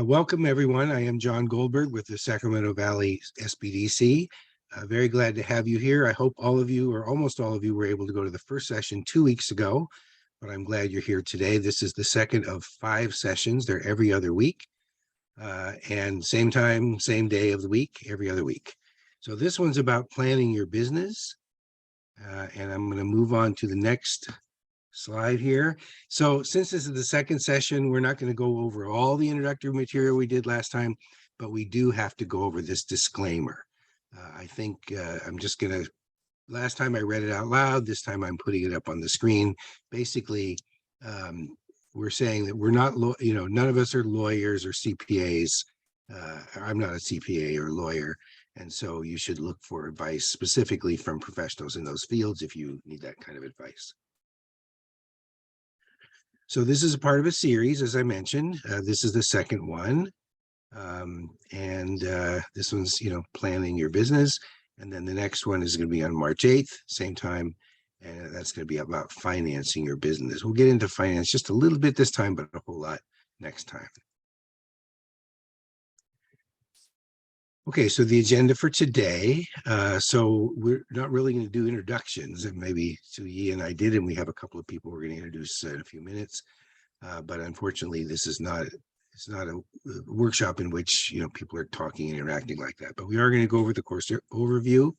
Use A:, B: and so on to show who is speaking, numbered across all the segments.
A: Welcome, everyone. I am John Goldberg with the Sacramento Valley SBDC. Very glad to have you here. I hope all of you, or almost all of you, were able to go to the first session 2 weeks ago, but I'm glad you're here today. This is the second of 5 sessions. They're every other week, and same time, same day of the week, every other week. So this one's about planning your business, and I'm going to move on to the next slide here. So since this is the second session, we're not going to go over all the introductory material we did last time, but we do have to go over this disclaimer. I think I'm just going to, last time I read it out loud, this time I'm putting it up on the screen. Basically, we're saying that we're not, none of us are lawyers or CPAs. I'm not a CPA or lawyer. And so you should look for advice specifically from professionals in those fields if you need that kind of advice. So this is a part of a series, as I mentioned. This is the second one. This one's, planning your business. And then the next one is going to be on March 8th, same time. And that's going to be about financing your business. We'll get into finance just a little bit this time, but a whole lot next time. Okay, so the agenda for today. So we're not really going to do introductions, and maybe Suyi and I did, and we have a couple of people we're going to introduce in a few minutes. But unfortunately, this is not, it's not a workshop in which, people are talking and interacting like that. But we are going to go over the course overview,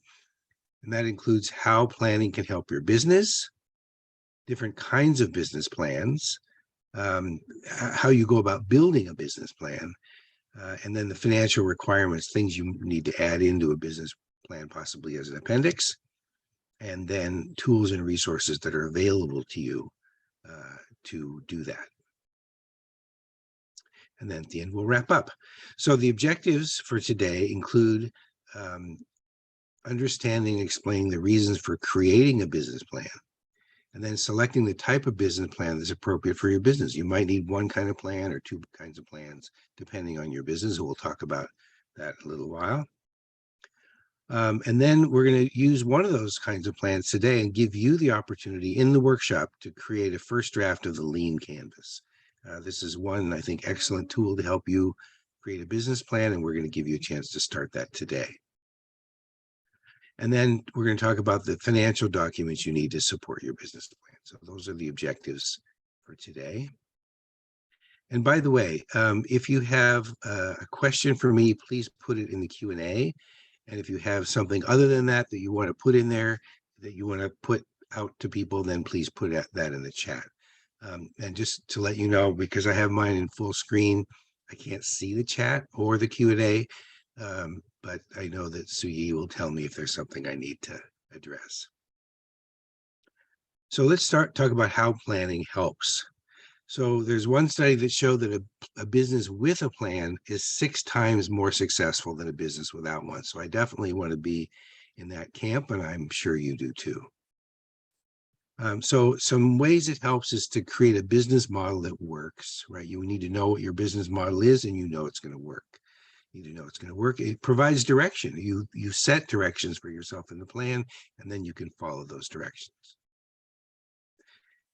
A: and that includes how planning can help your business, different kinds of business plans, how you go about building a business plan, and then the financial requirements, things you need to add into a business plan, possibly as an appendix, and then tools and resources that are available to you to do that. And then at the end, we'll wrap up. So the objectives for today include understanding and explaining the reasons for creating a business plan, and then selecting the type of business plan that's appropriate for your business. You might need one kind of plan or two kinds of plans, depending on your business. We'll talk about that in a little while. And then we're going to use one of those kinds of plans today and give you the opportunity in the workshop to create a first draft of the lean canvas. This is one, I think, excellent tool to help you create a business plan, and we're going to give you a chance to start that today. And then we're going to talk about the financial documents you need to support your business plan. So those are the objectives for today. And by the way, if you have a question for me, please put it in the Q&A. And if you have something other than that that you want to put in there, that you want to put out to people, then please put that in the chat. And just to let you know, because I have mine in full screen, I can't see the chat or the Q&A, but I know that Suyi will tell me if there's something I need to address. So let's talk about how planning helps. So there's one study that showed that a business with a plan is 6 times more successful than a business without one. So I definitely want to be in that camp, and I'm sure you do too. So some ways it helps is to create a business model that works, right? You need to know what your business model is, and you know it's going to work. You need to know it's going to work. It provides direction. You set directions for yourself in the plan, and then you can follow those directions.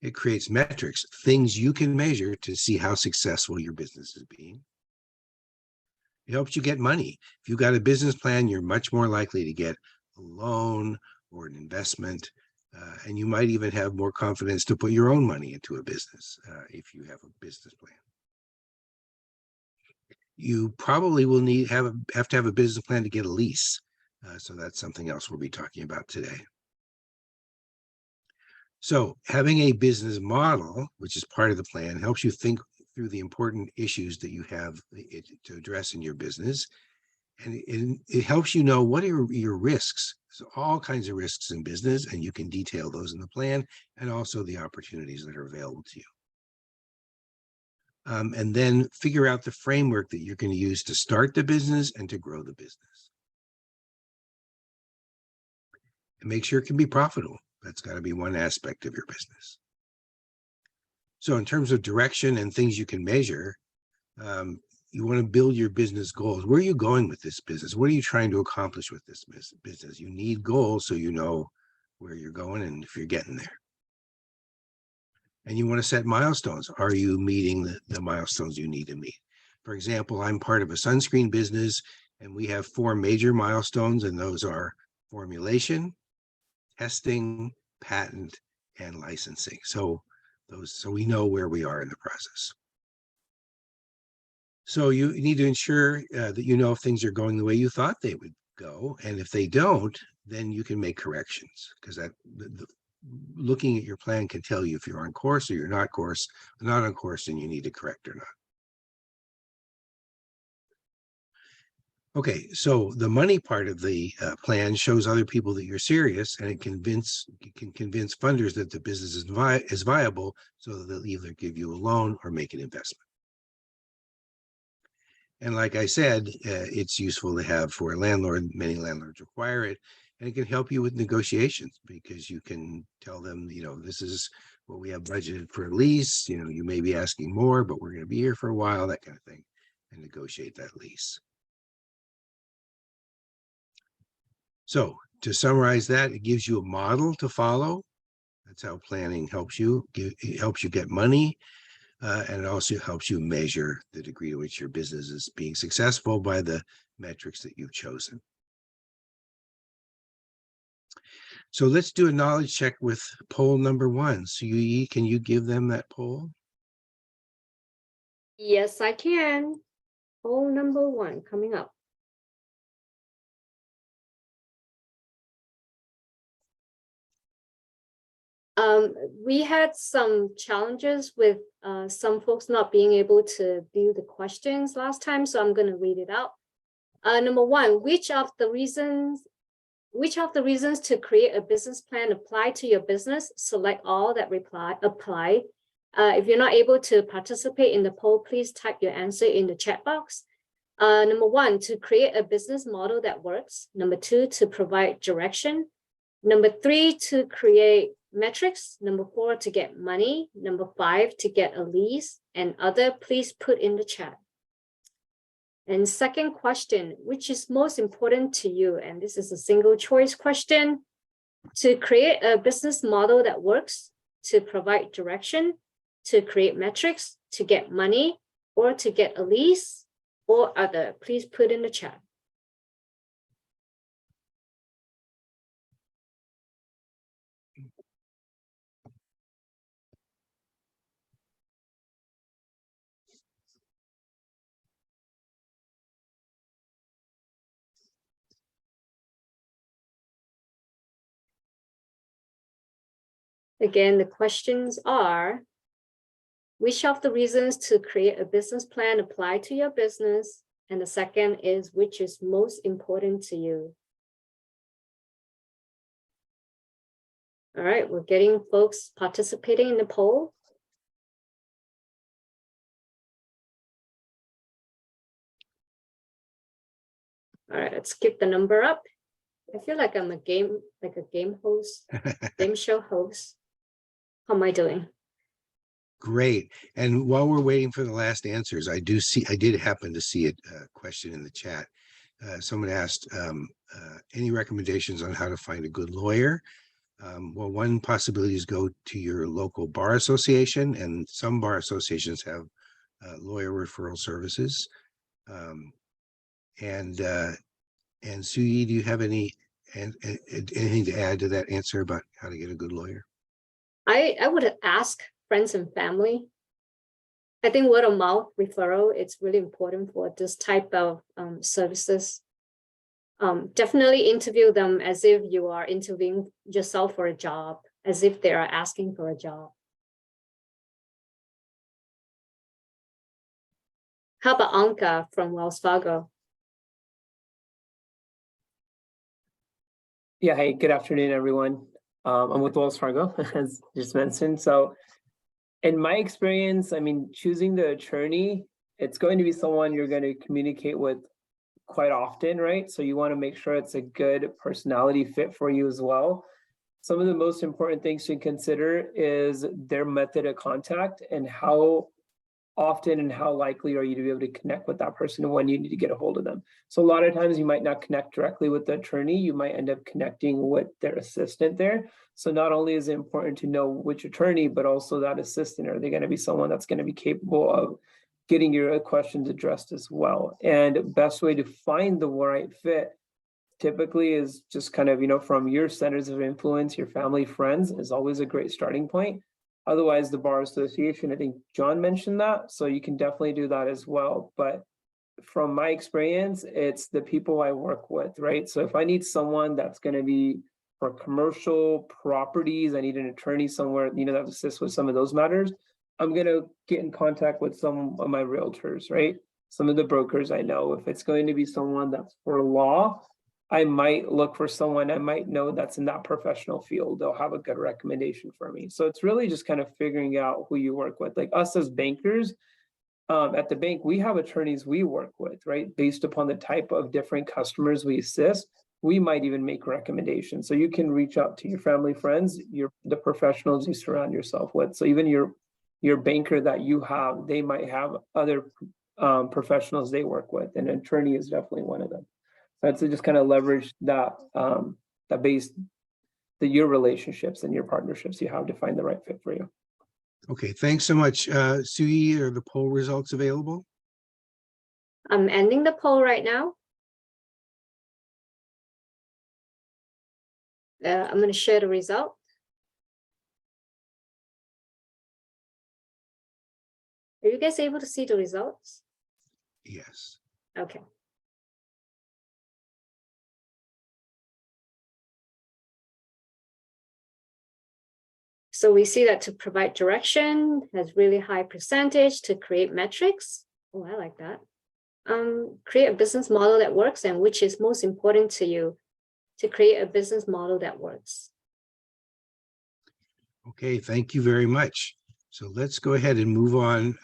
A: It creates metrics, things you can measure to see how successful your business is being. It helps you get money. If you've got a business plan, you're much more likely to get a loan or an investment, and you might even have more confidence to put your own money into a business if you have a business plan. You probably will have to have a business plan to get a lease. So that's something else we'll be talking about today. So having a business model, which is part of the plan, helps you think through the important issues that you have to address in your business. And it helps you know what are your risks. So all kinds of risks in business, and you can detail those in the plan, and also the opportunities that are available to you. And then figure out the framework that you're going to use to start the business and to grow the business. And make sure it can be profitable. That's got to be one aspect of your business. So in terms of direction and things you can measure, you want to build your business goals. Where are you going with this business? What are you trying to accomplish with this business? You need goals so you know where you're going and if you're getting there. And you want to set milestones. Are you meeting the milestones you need to meet? For example, I'm part of a sunscreen business, and we have 4 major milestones, and those are formulation, testing, patent, and licensing. So we know where we are in the process. So you need to ensure that you know if things are going the way you thought they would go, and if they don't, then you can make corrections, because looking at your plan can tell you if you're on course or you're not on course, and you need to correct or not. Okay, so the money part of the plan shows other people that you're serious, and it can convince funders that the business is viable, so that they'll either give you a loan or make an investment. And like I said, it's useful to have for a landlord. Many landlords require it, and it can help you with negotiations, because you can tell them, this is what we have budgeted for a lease. You may be asking more, but we're going to be here for a while, that kind of thing, and negotiate that lease. So to summarize that, it gives you a model to follow. That's how planning helps you. It helps you get money. And it also helps you measure the degree to which your business is being successful by the metrics that you've chosen. So let's do a knowledge check with poll number 1. So can you give them that poll?
B: Yes, I can. Poll number 1 coming up. We had some challenges with some folks not being able to view the questions last time, so I'm going to read it out. Number 1, which of the reasons to create a business plan apply to your business? Select all that apply. If you're not able to participate in the poll, please type your answer in the chat box. Number 1, to create a business model that works. Number 2, to provide direction. Number 3, to create metrics. Number 4, to get money. Number 5, to get a lease. And other, please put in the chat. And second question, which is most important to you? And this is a single choice question. To create a business model that works, to provide direction, to create metrics, to get money, or to get a lease, or other, please put in the chat. Again, the questions are, which of the reasons to create a business plan apply to your business? And the second is, which is most important to you? All right, we're getting folks participating in the poll. All right, let's keep the number up. I feel like I'm a game host, game show host. How am I doing?
A: Great. And while we're waiting for the last answers, I did happen to see a question in the chat. Someone asked, any recommendations on how to find a good lawyer? Well, one possibility is go to your local bar association, and some bar associations have lawyer referral services. And Sui, do you have anything to add to that answer about how to get a good lawyer?
B: I would ask friends and family. I think word of mouth referral, it's really important for this type of services. Definitely interview them as if you are interviewing yourself for a job, as if they are asking for a job. How about Anka from Wells Fargo?
C: Yeah, hey, good afternoon, everyone. I'm with Wells Fargo, as just mentioned. So in my experience, I mean, choosing the attorney, it's going to be someone you're going to communicate with quite often, right? So you want to make sure it's a good personality fit for you as well. Some of the most important things to consider is their method of contact and how often and how likely are you to be able to connect with that person and when you need to get a hold of them. So a lot of times you might not connect directly with the attorney, you might end up connecting with their assistant there. So not only is it important to know which attorney, but also that assistant, are they going to be someone that's going to be capable of getting your questions addressed as well. And best way to find the right fit typically is just kind of, from your centers of influence, your family, friends is always a great starting point. Otherwise, the bar association, I think John mentioned that, so you can definitely do that as well. But from my experience, it's the people I work with, right? So if I need someone that's going to be for commercial properties, I need an attorney somewhere, that assists with some of those matters, I'm going to get in contact with some of my realtors, right? Some of the brokers I know. If it's going to be someone that's for law, I might look for someone I might know that's in that professional field. They'll have a good recommendation for me. So it's really just kind of figuring out who you work with. Like us as bankers, at the bank, we have attorneys we work with, right? Based upon the type of different customers we assist, we might even make recommendations. So you can reach out to your family, friends, the professionals you surround yourself with. So even your banker that you have, they might have other professionals they work with, and an attorney is definitely one of them. So I'd say just kind of leverage that your relationships and your partnerships you have to find the right fit for you.
A: Okay, thanks so much. Sui, are the poll results available?
B: I'm ending the poll right now. I'm going to share the result. Are you guys able to see the results?
A: Yes.
B: Okay. So we see that to provide direction has really high percentage, to create metrics. Oh, I like that. Create a business model that works, and which is most important to you, to create a business model that works.
A: Okay, thank you very much. So let's go ahead and move on.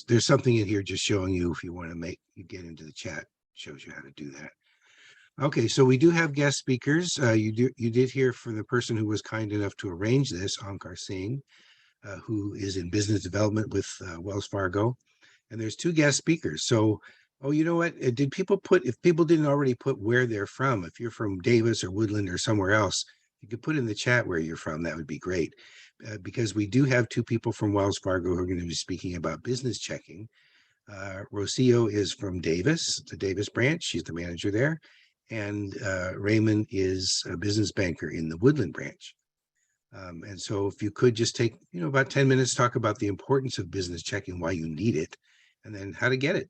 A: There's something in here just showing you if you want to get into the chat, shows you how to do that. Okay, so we do have guest speakers. You did hear from the person who was kind enough to arrange this, Ankar Singh, who is in business development with Wells Fargo. And there's two guest speakers. So, oh, you know what? If people didn't already put where they're from, if you're from Davis or Woodland or somewhere else, you could put in the chat where you're from. That would be great. Because we do have two people from Wells Fargo who are going to be speaking about business checking. Rocio is from Davis, the Davis branch. She's the manager there. And Raymond is a business banker in the Woodland branch. And so if you could just take, about 10 minutes, talk about the importance of business checking, why you need it, and then how to get it.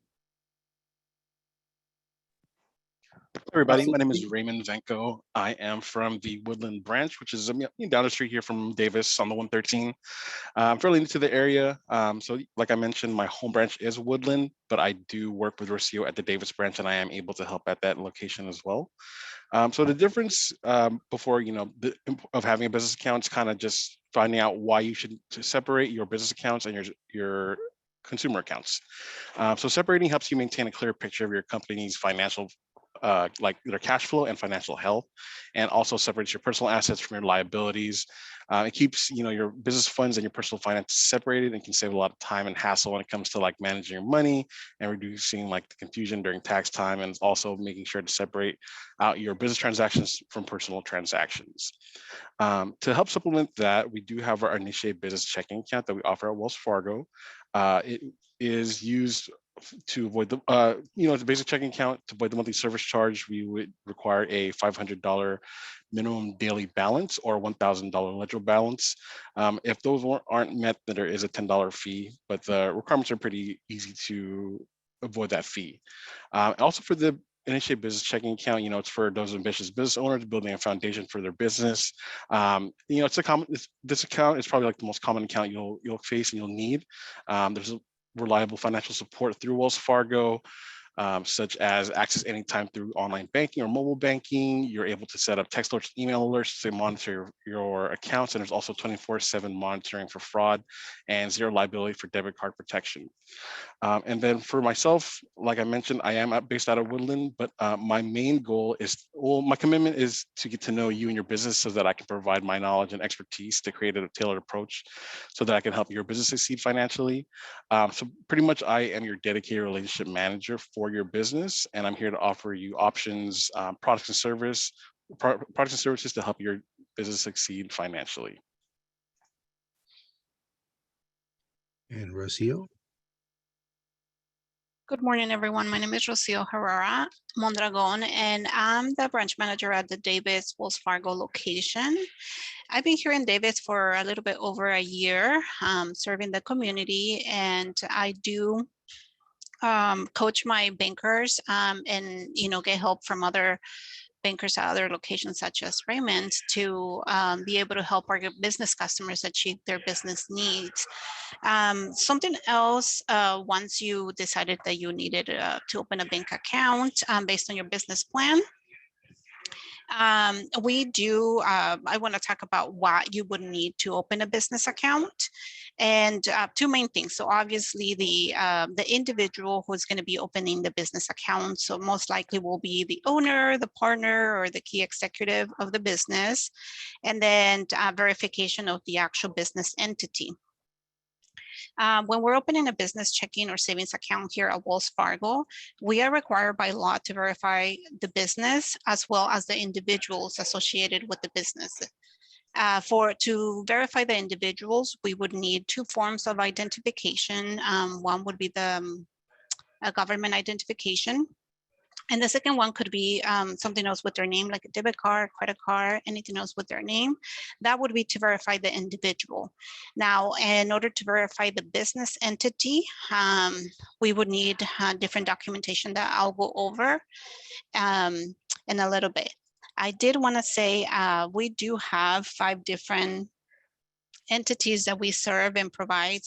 D: Everybody, my name is Raymond Venko. I am from the Woodland branch, which is down the street here from Davis on the 113. I'm fairly new to the area. So like I mentioned, my home branch is Woodland, but I do work with Rocio at the Davis branch, and I am able to help at that location as well. So the difference before, of having a business account is kind of just finding out why you should separate your business accounts and your consumer accounts. So separating helps you maintain a clear picture of your company's financial like their cash flow and financial health, and also separates your personal assets from your liabilities. It keeps your business funds and your personal finances separated, and can save a lot of time and hassle when it comes to like managing your money and reducing like the confusion during tax time, and also making sure to separate out your business transactions from personal transactions. To help supplement that, we do have our Initiate Business Checking Account that we offer at Wells Fargo. It is used to avoid the it's a basic checking account. To avoid the monthly service charge, we would require a $500 minimum daily balance or $1,000 ledger balance. If those aren't met, then there is a $10 fee, but the requirements are pretty easy to avoid that fee. Also for the Initiate Business Checking Account, it's for those ambitious business owners building a foundation for their business. This account is probably like the most common account you'll face and you'll need. There's reliable financial support through Wells Fargo, such as access anytime through online banking or mobile banking. You're able to set up text alerts, email alerts to monitor your accounts, and there's also 24/7 monitoring for fraud and zero liability for debit card protection. And then for myself, like I mentioned, I am based out of Woodland, but my main goal my commitment is to get to know you and your business so that I can provide my knowledge and expertise to create a tailored approach so that I can help your business succeed financially. So pretty much I am your dedicated relationship manager for your business, and I'm here to offer you options, products and services to help your business succeed financially.
A: And Rocio?
E: Good morning, everyone. My name is Rocio Herrera Mondragon, and I'm the branch manager at the Davis Wells Fargo location. I've been here in Davis for a little bit over a year, serving the community, and I do coach my bankers and get help from other bankers at other locations such as Raymond to be able to help our business customers achieve their business needs. Something else, once you decided that you needed to open a bank account based on your business plan, I want to talk about what you would need to open a business account, and two main things. So obviously the individual who's going to be opening the business account, so most likely will be the owner, the partner, or the key executive of the business, and then verification of the actual business entity. When we're opening a business checking or savings account here at Wells Fargo, we are required by law to verify the business as well as the individuals associated with the business. To verify the individuals, we would need two forms of identification. One would be the government identification. And the second one could be something else with their name, like a debit card, credit card, anything else with their name. That would be to verify the individual. Now, in order to verify the business entity, we would need different documentation that I'll go over in a little bit. I did want to say we do have 5 different entities that we serve and provide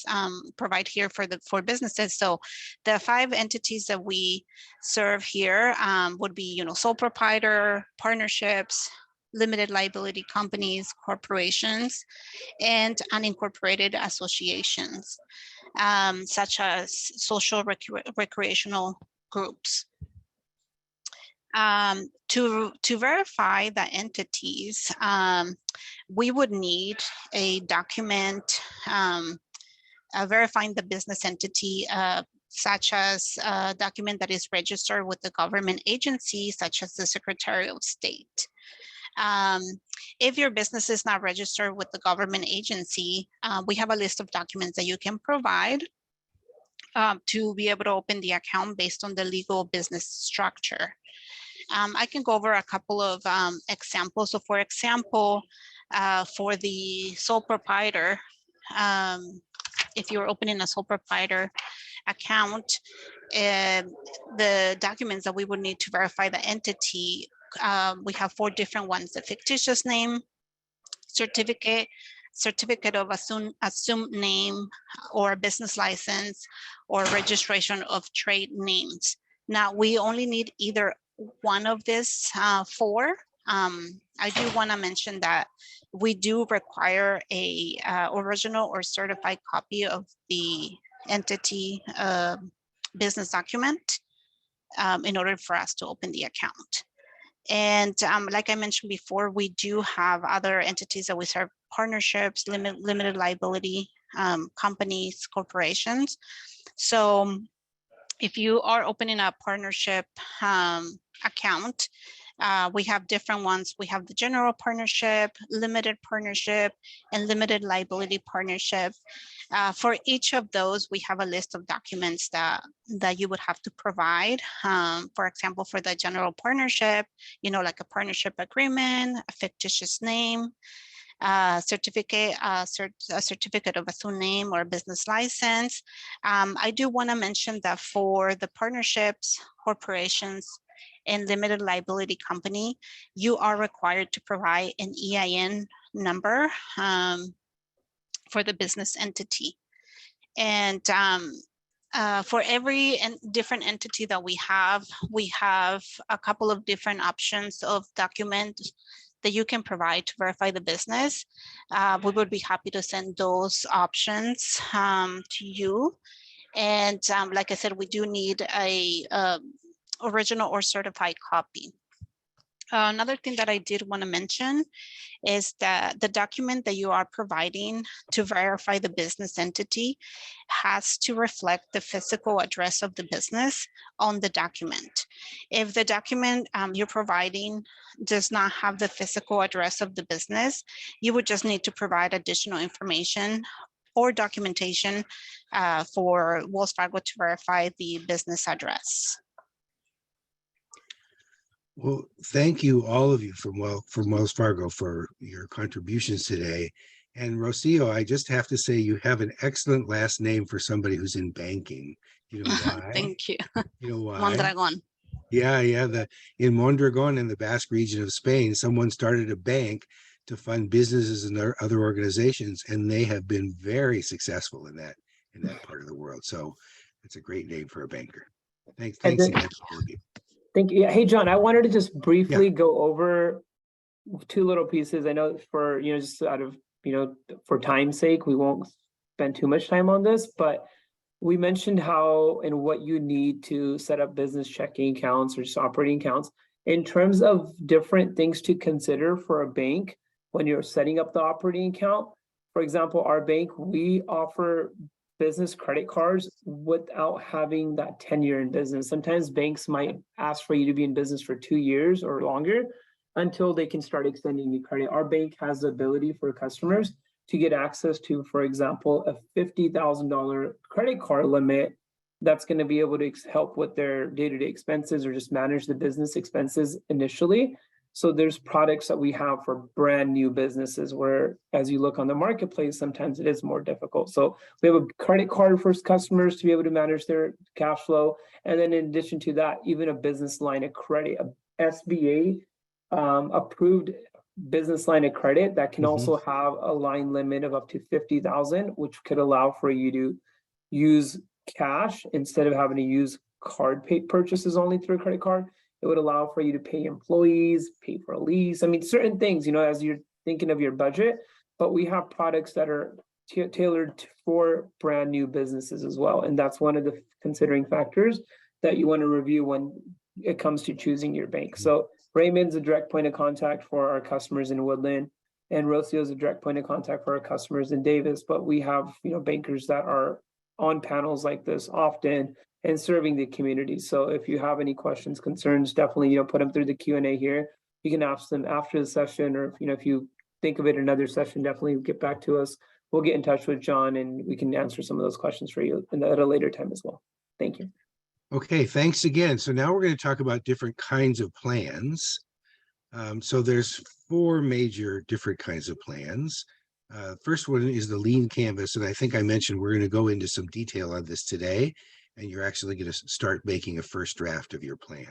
E: here for businesses. So the 5 entities that we serve here would be, sole proprietor, partnerships, limited liability companies, corporations, and unincorporated associations, such as social recreational groups. To verify the entities, we would need a document verifying the business entity, such as a document that is registered with the government agency, such as the Secretary of State. If your business is not registered with the government agency, we have a list of documents that you can provide to be able to open the account based on the legal business structure. I can go over a couple of examples. So for example, for the sole proprietor, if you're opening a sole proprietor account, the documents that we would need to verify the entity, we have 4 different ones: the fictitious name, certificate of assumed name, or business license, or registration of trade names. Now, we only need either one of these 4. I do want to mention that we do require a original or certified copy of the entity business document in order for us to open the account. And like I mentioned before, we do have other entities that we serve: partnerships, limited liability companies, corporations. So if you are opening a partnership account, we have different ones. We have the general partnership, limited partnership, and limited liability partnership. For each of those, we have a list of documents that you would have to provide. For example, for the general partnership, like a partnership agreement, a fictitious name, a certificate of assumed name, or business license. I do want to mention that for the partnerships, corporations, and limited liability company, you are required to provide an EIN number for the business entity. And for every different entity that we have a couple of different options of documents that you can provide to verify the business. We would be happy to send those options to you. And like I said, we do need a original or certified copy. Another thing that I did want to mention is that the document that you are providing to verify the business entity has to reflect the physical address of the business on the document. If the document you're providing does not have the physical address of the business, you would just need to provide additional information or documentation for Wells Fargo to verify the business address.
A: Well, thank you, all of you from Wells Fargo for your contributions today. And Rocio, I just have to say you have an excellent last name for somebody who's in banking. You know why?
E: Thank you.
A: You know why?
E: Mondragon.
A: Yeah. In Mondragon in the Basque region of Spain, someone started a bank to fund businesses and other organizations, and they have been very successful in that part of the world. So it's a great name for a banker. Thanks
C: And then-
A: again to all of you.
C: Thank you. Yeah. Hey, John, I wanted to just briefly go over two little pieces. I know for, just out of, for time's sake, we won't spend too much time on this, but we mentioned how and what you need to set up business checking accounts or just operating accounts. In terms of different things to consider for a bank when you're setting up the operating account, for example, our bank, we offer business credit cards without having that tenure in business. Sometimes banks might ask for you to be in business for 2 years or longer until they can start extending the credit. Our bank has the ability for customers to get access to, for example, a $50,000 credit card limit that's going to be able to help with their day-to-day expenses or just manage the business expenses initially. So there's products that we have for brand new businesses where, as you look on the marketplace, sometimes it is more difficult. So we have a credit card for customers to be able to manage their cash flow. And then in addition to that, even a business line of credit, a SBA approved business line of credit that can also have a line limit of up to 50,000, which could allow for you to use cash instead of having to use card pay purchases only through a credit card. It would allow for you to pay employees, pay for a lease. I mean, certain things, as you're thinking of your budget, but we have products that are tailored for brand new businesses as well. And that's one of the considering factors that you want to review when it comes to choosing your bank. So Raymond's a direct point of contact for our customers in Woodland, and Rocio is a direct point of contact for our customers in Davis. But we have, bankers that are on panels like this often and serving the community. So if you have any questions, concerns, definitely, put them through the Q&A here. You can ask them after the session, or if you think of it another session, definitely get back to us. We'll get in touch with John and we can answer some of those questions for you at a later time as well. Thank you.
A: Okay, thanks again. So now we're going to talk about different kinds of plans. So there's 4 major different kinds of plans. First one is the lean canvas. And I think I mentioned we're going to go into some detail on this today, and you're actually going to start making a first draft of your plan.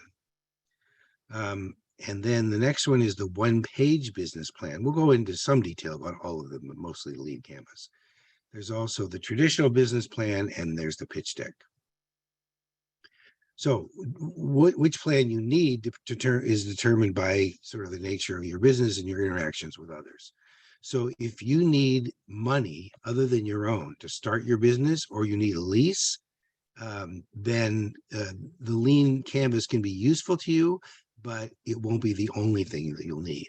A: And then the next one is the one-page business plan. We'll go into some detail about all of them, but mostly the lean canvas. There's also the traditional business plan, and there's the pitch deck. So which plan you need is determined by sort of the nature of your business and your interactions with others. So if you need money other than your own to start your business, or you need a lease, then the lean canvas can be useful to you, but it won't be the only thing that you'll need.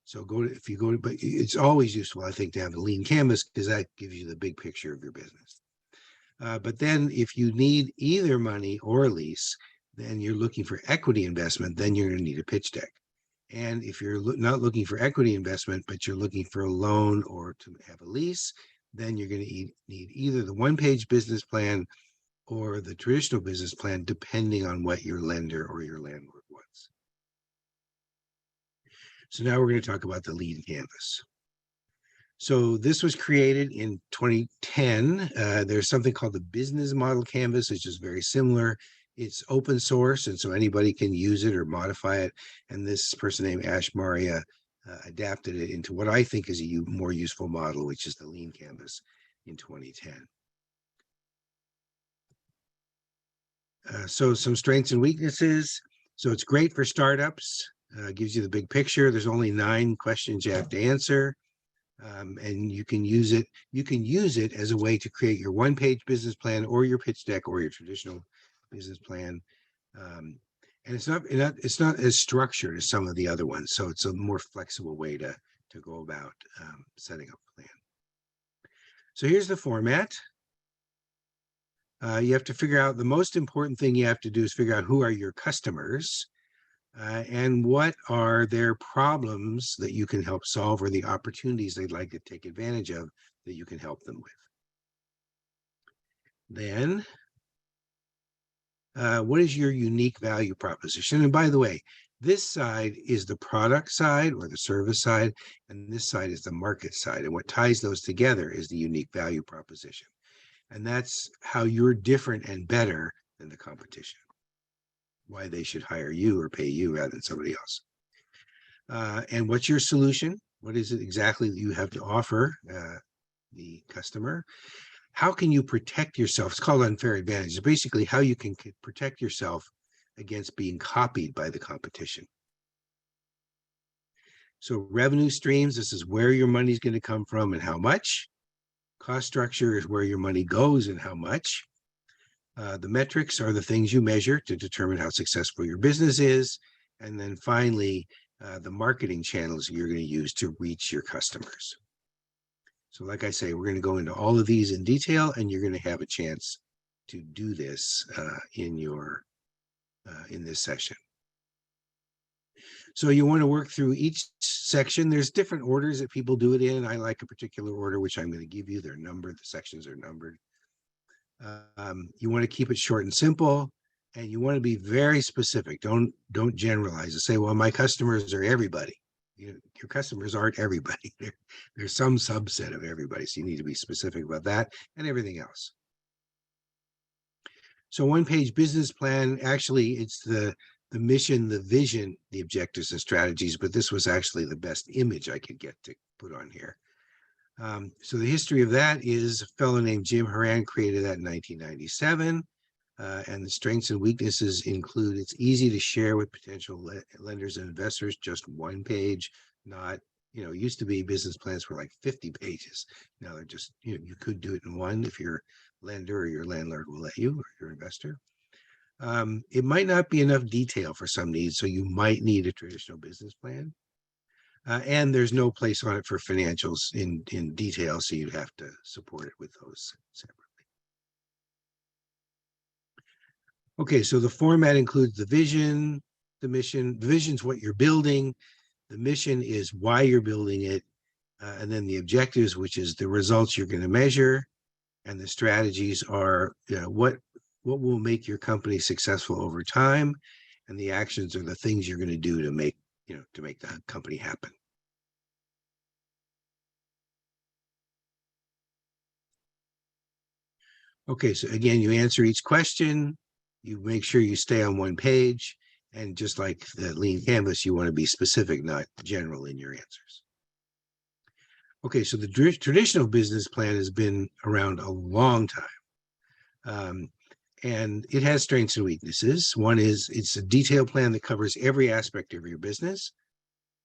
A: So but it's always useful, I think, to have a lean canvas because that gives you the big picture of your business. But then if you need either money or a lease, then you're looking for equity investment, then you're going to need a pitch deck. And if you're not looking for equity investment, but you're looking for a loan or to have a lease, then you're going to need either the one-page business plan or the traditional business plan, depending on what your lender or your landlord wants. So now we're going to talk about the lean canvas. So this was created in 2010. There's something called the business model canvas, which is very similar. It's open source, and so anybody can use it or modify it. And this person named Ash Maurya adapted it into what I think is a more useful model, which is the lean canvas in 2010. So some strengths and weaknesses. So it's great for startups, gives you the big picture. There's only 9 questions you have to answer. And you can use it as a way to create your one-page business plan or your pitch deck or your traditional business plan. And it's not as structured as some of the other ones. So it's a more flexible way to go about setting up a plan. So here's the format. You have to figure out the most important thing you have to do is figure out who are your customers. And what are their problems that you can help solve, or the opportunities they'd like to take advantage of that you can help them with. Then, what is your unique value proposition? And by the way, this side is the product side or the service side, and this side is the market side. And what ties those together is the unique value proposition. And that's how you're different and better than the competition. Why they should hire you or pay you rather than somebody else. And what's your solution? What is it exactly that you have to offer the customer? How can you protect yourself? It's called unfair advantage. It's basically how you can protect yourself against being copied by the competition. So revenue streams, this is where your money is going to come from and how much. Cost structure is where your money goes and how much. The metrics are the things you measure to determine how successful your business is. And then finally, the marketing channels you're going to use to reach your customers. So like I say, we're going to go into all of these in detail, and you're going to have a chance to do this in this session. So you want to work through each section. There's different orders that people do it in. I like a particular order, which I'm going to give you. They're numbered. The sections are numbered. You want to keep it short and simple, and you want to be very specific. Don't generalize and say, well, my customers are everybody. Your customers aren't everybody. There's some subset of everybody. So you need to be specific about that and everything else. So one-page business plan, actually, it's the mission, the vision, the objectives and strategies, but this was actually the best image I could get to put on here. So the history of that is a fellow named Jim Horan created that in 1997. And the strengths and weaknesses include it's easy to share with potential lenders and investors, just one page, not, it used to be business plans were like 50 pages. Now they're just, you could do it in one if your lender or your landlord will let you, or your investor. It might not be enough detail for some needs, so you might need a traditional business plan. And there's no place on it for financials in detail, so you'd have to support it with those separately. Okay, so the format includes the vision, the mission. The vision is what you're building. The mission is why you're building it. And then the objectives, which is the results you're going to measure. And the strategies are what will make your company successful over time. And the actions are the things you're going to do to make the company happen. Okay, so again, you answer each question. You make sure you stay on one page, and just like the Lean Canvas, you want to be specific, not general in your answers. Okay, so the traditional business plan has been around a long time, and it has strengths and weaknesses. One is it's a detailed plan that covers every aspect of your business,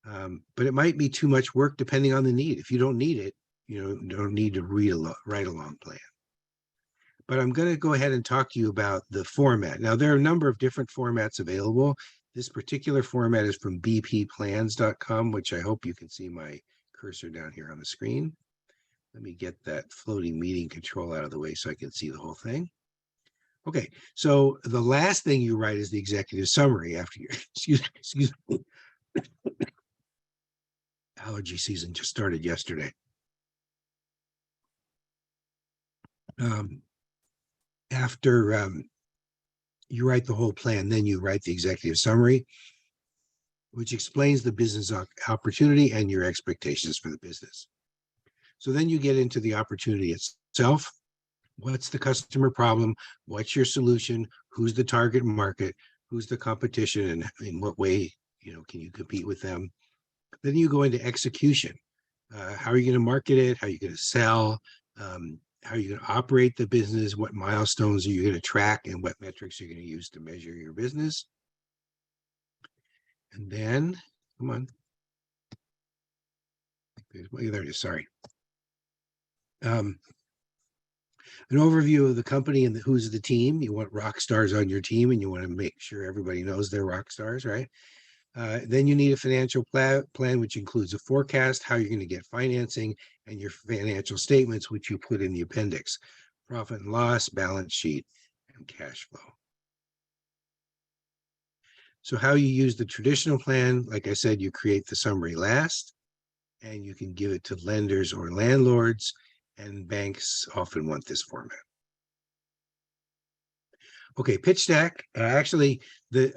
A: but it might be too much work depending on the need. If you don't need it, you don't need to write a long plan. But I'm going to go ahead and talk to you about the format. Now, there are a number of different formats available. This particular format is from bpplans.com, which I hope you can see my cursor down here on the screen. Let me get that floating meeting control out of the way so I can see the whole thing. Okay, so the last thing you write is the executive summary after your, excuse me. Allergy season just started yesterday. After you write the whole plan, then you write the executive summary, which explains the business opportunity and your expectations for the business. So then you get into the opportunity itself. What's the customer problem? What's your solution? Who's the target market? Who's the competition? And in what way, can you compete with them? Then you go into execution. How are you going to market it? How are you going to sell? How are you going to operate the business? What milestones are you going to track, and what metrics are you going to use to measure your business? And then, come on. There it is, sorry. An overview of the company and who's the team. You want rock stars on your team, and you want to make sure everybody knows they're rock stars, right? Then you need a financial plan, which includes a forecast, how you're going to get financing, and your financial statements, which you put in the appendix, profit and loss, balance sheet, and cash flow. So how you use the traditional plan, like I said, you create the summary last, and you can give it to lenders or landlords, and banks often want this format. Okay, pitch deck. Actually,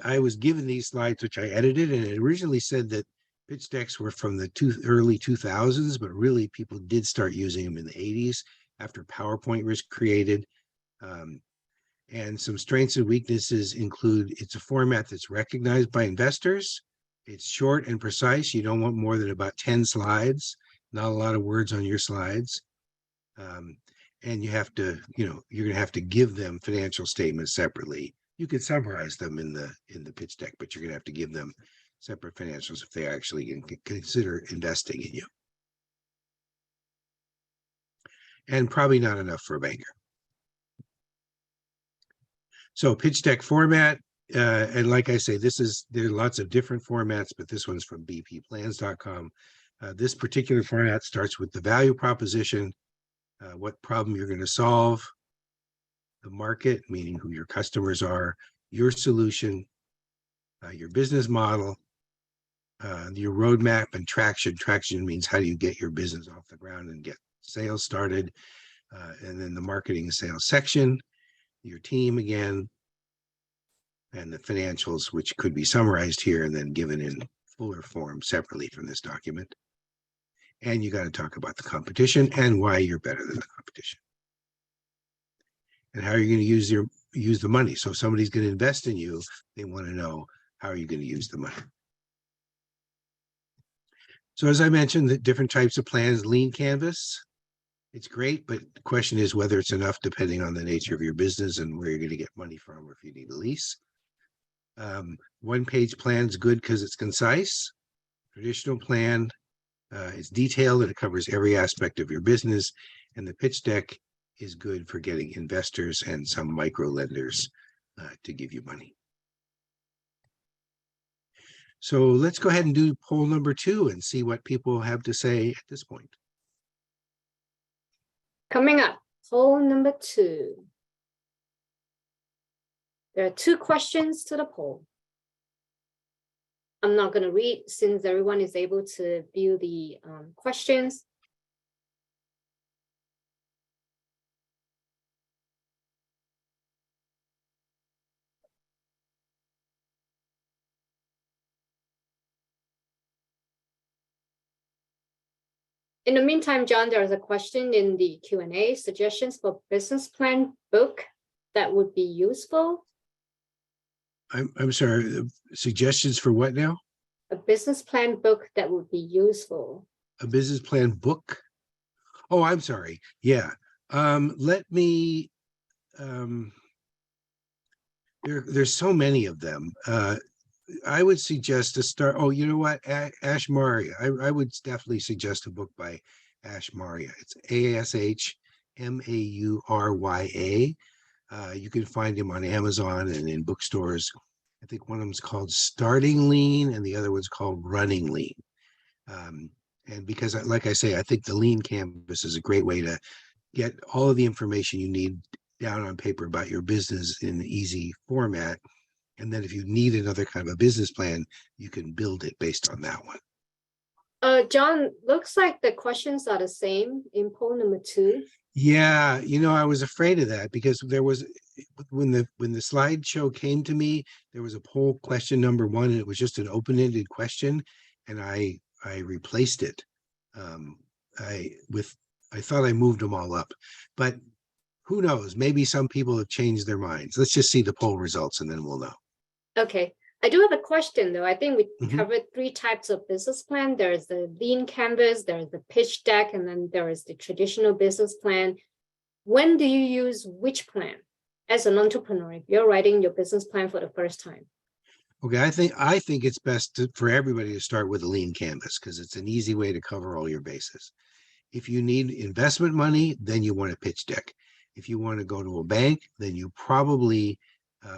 A: I was given these slides, which I edited, and it originally said that pitch decks were from the early 2000s, but really people did start using them in the 80s after PowerPoint was created. And some strengths and weaknesses include it's a format that's recognized by investors. It's short and precise. You don't want more than about 10 slides, not a lot of words on your slides. And you have to, you're going to have to give them financial statements separately. You could summarize them in the pitch deck, but you're going to have to give them separate financials if they actually can consider investing in you. And probably not enough for a banker. So pitch deck format, and like I say, there are lots of different formats, but this one's from bpplans.com. This particular format starts with the value proposition, what problem you're going to solve, the market, meaning who your customers are, your solution, your business model, your roadmap, and traction. Traction means how do you get your business off the ground and get sales started, and then the marketing and sales section, your team again, and the financials, which could be summarized here and then given in fuller form separately from this document. And you got to talk about the competition and why you're better than the competition. And how are you going to use the money? So if somebody's going to invest in you, they want to know how are you going to use the money. So as I mentioned, the different types of plans, lean canvas, it's great, but the question is whether it's enough depending on the nature of your business and where you're going to get money from or if you need a lease. One-page plan is good because it's concise. Traditional plan is detailed and it covers every aspect of your business. And the pitch deck is good for getting investors and some micro lenders to give you money. So let's go ahead and do poll number 2 and see what people have to say at this point.
B: Coming up, poll number 2. There are 2 questions to the poll. I'm not going to read since everyone is able to view the questions. In the meantime, John, there is a question in the Q&A, suggestions for business plan book that would be useful.
A: I'm sorry, suggestions for what now?
B: A business plan book that would be useful.
A: A business plan book? Oh, I'm sorry. Yeah. Let me, there's so many of them. I would suggest to start, oh, you know what? Ash Maurya. I would definitely suggest a book by Ash Maurya. It's ASHMAURYA. You can find him on Amazon and in bookstores. I think one of them is called Starting Lean and the other one's called Running Lean. And because, like I say, I think the Lean Canvas is a great way to get all of the information you need down on paper about your business in an easy format. And then if you need another kind of a business plan, you can build it based on that one.
B: John, looks like the questions are the same in poll number 2.
A: Yeah, I was afraid of that because there was when the slideshow came to me, there was a poll question number 1, and it was just an open-ended question, and I replaced it. I thought I moved them all up, but who knows? Maybe some people have changed their minds. Let's just see the poll results, and then we'll know.
B: Okay, I do have a question though. I think we
A: Mhm.
B: covered 3 types of business plan. There's the lean canvas, there's the pitch deck, and then there is the traditional business plan. When do you use which plan as an entrepreneur if you're writing your business plan for the first time?
A: Okay, I think it's best for everybody to start with a lean canvas because it's an easy way to cover all your bases. If you need investment money, then you want a pitch deck. If you want to go to a bank, then you probably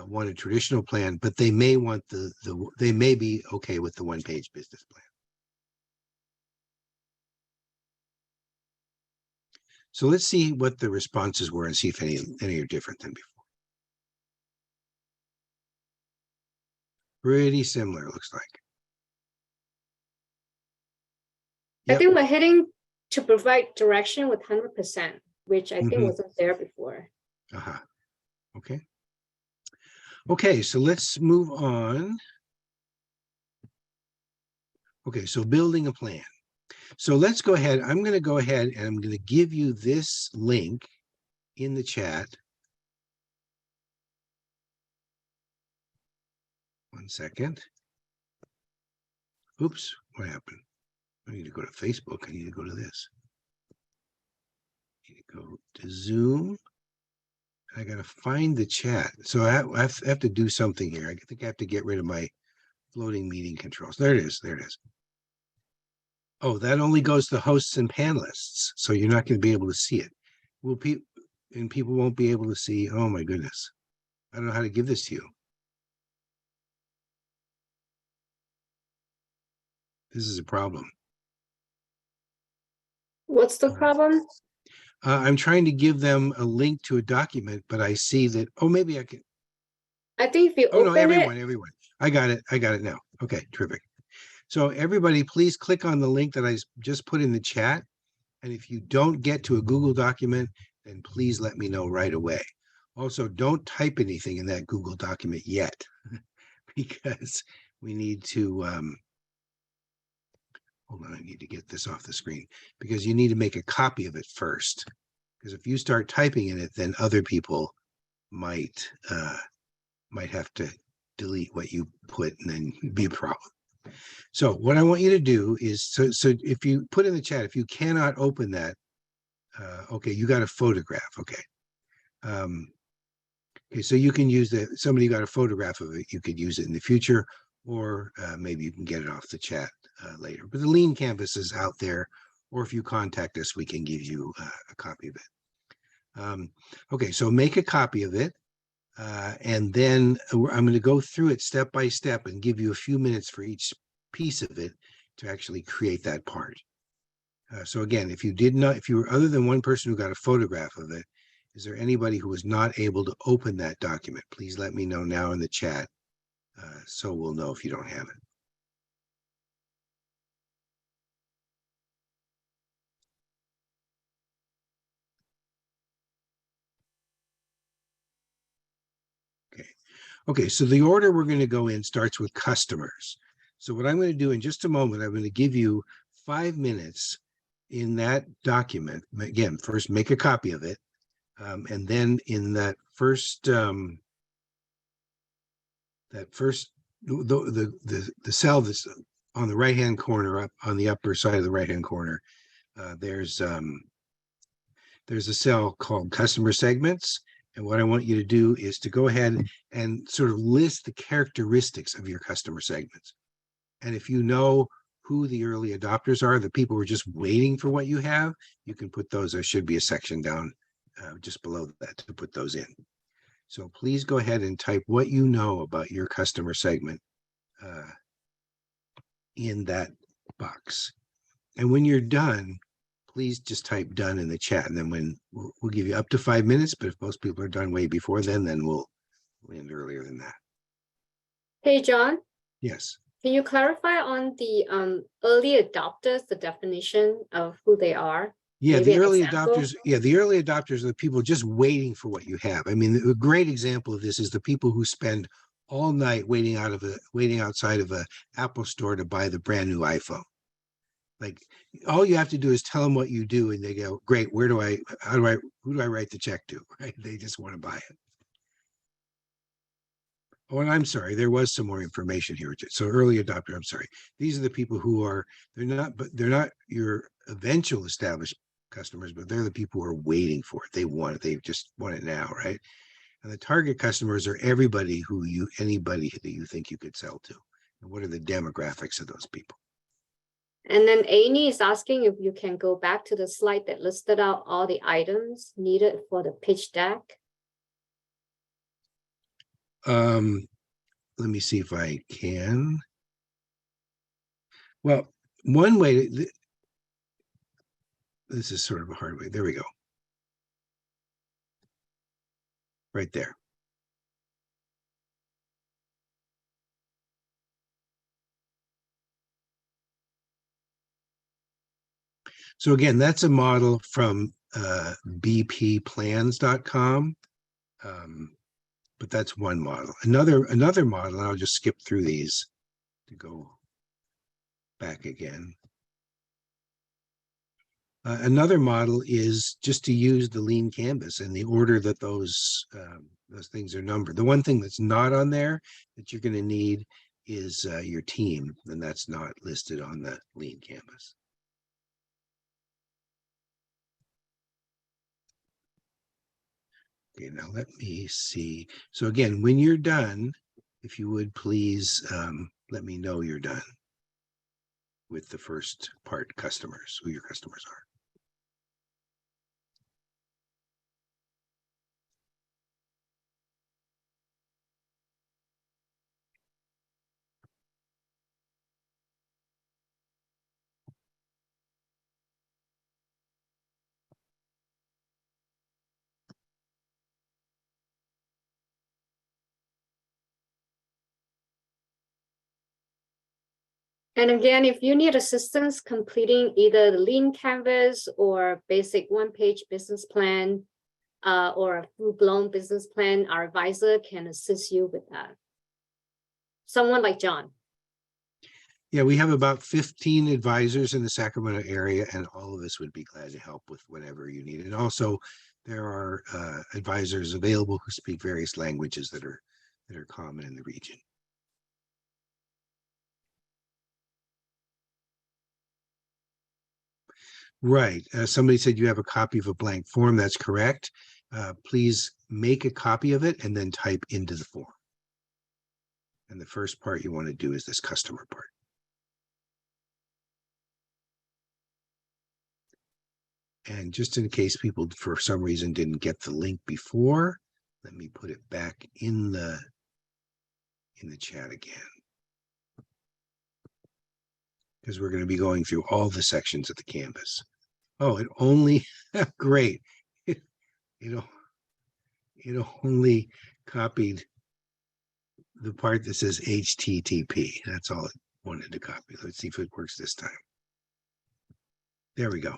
A: want a traditional plan, but they may want they may be okay with the one-page business plan. So let's see what the responses were and see if any are different than before. Pretty similar, it looks like.
B: I
A: Yep.
B: think we're heading to provide direction with 100%, which I think
A: Mhm.
B: wasn't there before.
A: Okay. Okay, so let's move on. Okay, so building a plan. So let's go ahead. I'm going to go ahead and I'm going to give you this link in the chat. One second. Oops, what happened? I need to go to Facebook. I need to go to this. I need to go to Zoom. I got to find the chat. So I have to do something here. I think I have to get rid of my floating meeting controls. There it is. There it is. Oh, that only goes to hosts and panelists. So you're not going to be able to see it. Will people and people won't be able to see. Oh my goodness. I don't know how to give this to you. This is a problem.
B: What's the problem?
A: I'm trying to give them a link to a document, but I see that, oh, maybe I can.
B: I think if you
A: Oh, no,
B: open
A: everyone.
B: it,
A: I got it. I got it now. Okay, terrific. So everybody, please click on the link that I just put in the chat. And if you don't get to a Google document, then please let me know right away. Also, don't type anything in that Google document yet, because we need to, hold on, I need to get this off the screen, because you need to make a copy of it first. Because if you start typing in it, then other people might have to delete what you put, and then be a problem. So what I want you to do is, so if you put in the chat, if you cannot open that, okay, you got a photograph, okay. Okay, so you can use that. Somebody got a photograph of it, you could use it in the future, or maybe you can get it off the chat later. But the Lean Canvas is out there, or if you contact us, we can give you a copy of it. Okay, so make a copy of it. And then I'm going to go through it step by step and give you a few minutes for each piece of it to actually create that part. So again, if you were other than one person who got a photograph of it, is there anybody who was not able to open that document? Please let me know now in the chat, so we'll know if you don't have it. Okay, so the order we're going to go in starts with customers. So what I'm going to do in just a moment, I'm going to give you 5 minutes in that document. Again, first make a copy of it. And then in that first, the cell that's on the right-hand corner, up on the upper side of the right-hand corner, there's a cell called customer segments. And what I want you to do is to go ahead and sort of list the characteristics of your customer segments. And if you know who the early adopters are, the people who are just waiting for what you have, you can put those. There should be a section down just below that to put those in. So please go ahead and type what you know about your customer segment in that box. And when you're done, please just type done in the chat, and then we'll give you up to 5 minutes, but if most people are done way before then we'll end earlier than that.
B: hey, John,
A: Yes.
B: can you clarify on the early adopters, the definition of who they are?
A: Yeah,
B: Maybe
A: the
B: an
A: early
B: example?
A: adopters. Yeah, the early adopters are the people just waiting for what you have. I mean, a great example of this is the people who spend all night waiting outside of a Apple store to buy the brand new iPhone. Like, all you have to do is tell them what you do, and they go, "Great, who do I write the check to?" Right? They just want to buy it. Oh, and I'm sorry, there was some more information here. So early adopter, I'm sorry. These are the people who are, they're not your eventual established customers, but they're the people who are waiting for it. They want it. They just want it now, right? And the target customers are anybody that you think you could sell to. And what are the demographics of those people?
B: And then Amy is asking if you can go back to the slide that listed out all the items needed for the pitch deck.
A: Let me see if I can. Well, one way, this is sort of a hard way. There we go. Right there. So again, that's a model from bpplans.com. but that's one model. Another model, and I'll just skip through these to go back again. Another model is just to use the lean canvas and the order that those things are numbered. The one thing that's not on there that you're going to need is your team, and that's not listed on the lean canvas. Okay, now let me see. So again, when you're done, if you would please let me know you're done with the first part, customers, who your customers are.
B: And again, if you need assistance completing either the lean canvas or basic one-page business plan or a full-blown business plan, our advisor can assist you with that. Someone like John.
A: Yeah, we have about 15 advisors in the Sacramento area, and all of us would be glad to help with whatever you need. And also, there are advisors available who speak various languages that are common in the region. Right. Somebody said you have a copy of a blank form. That's correct. Please make a copy of it and then type into the form. And the first part you want to do is this customer part. And just in case people for some reason didn't get the link before, let me put it back in the chat again. Because we're going to be going through all the sections of the Canvas. Oh, it only, great. It only copied the part that says HTTP. That's all it wanted to copy. Let's see if it works this time. There we go.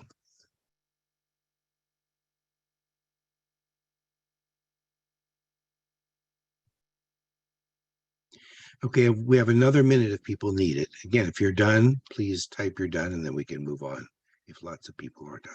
A: Okay, we have another minute if people need it. Again, if you're done, please type you're done and then we can move on if lots of people are done.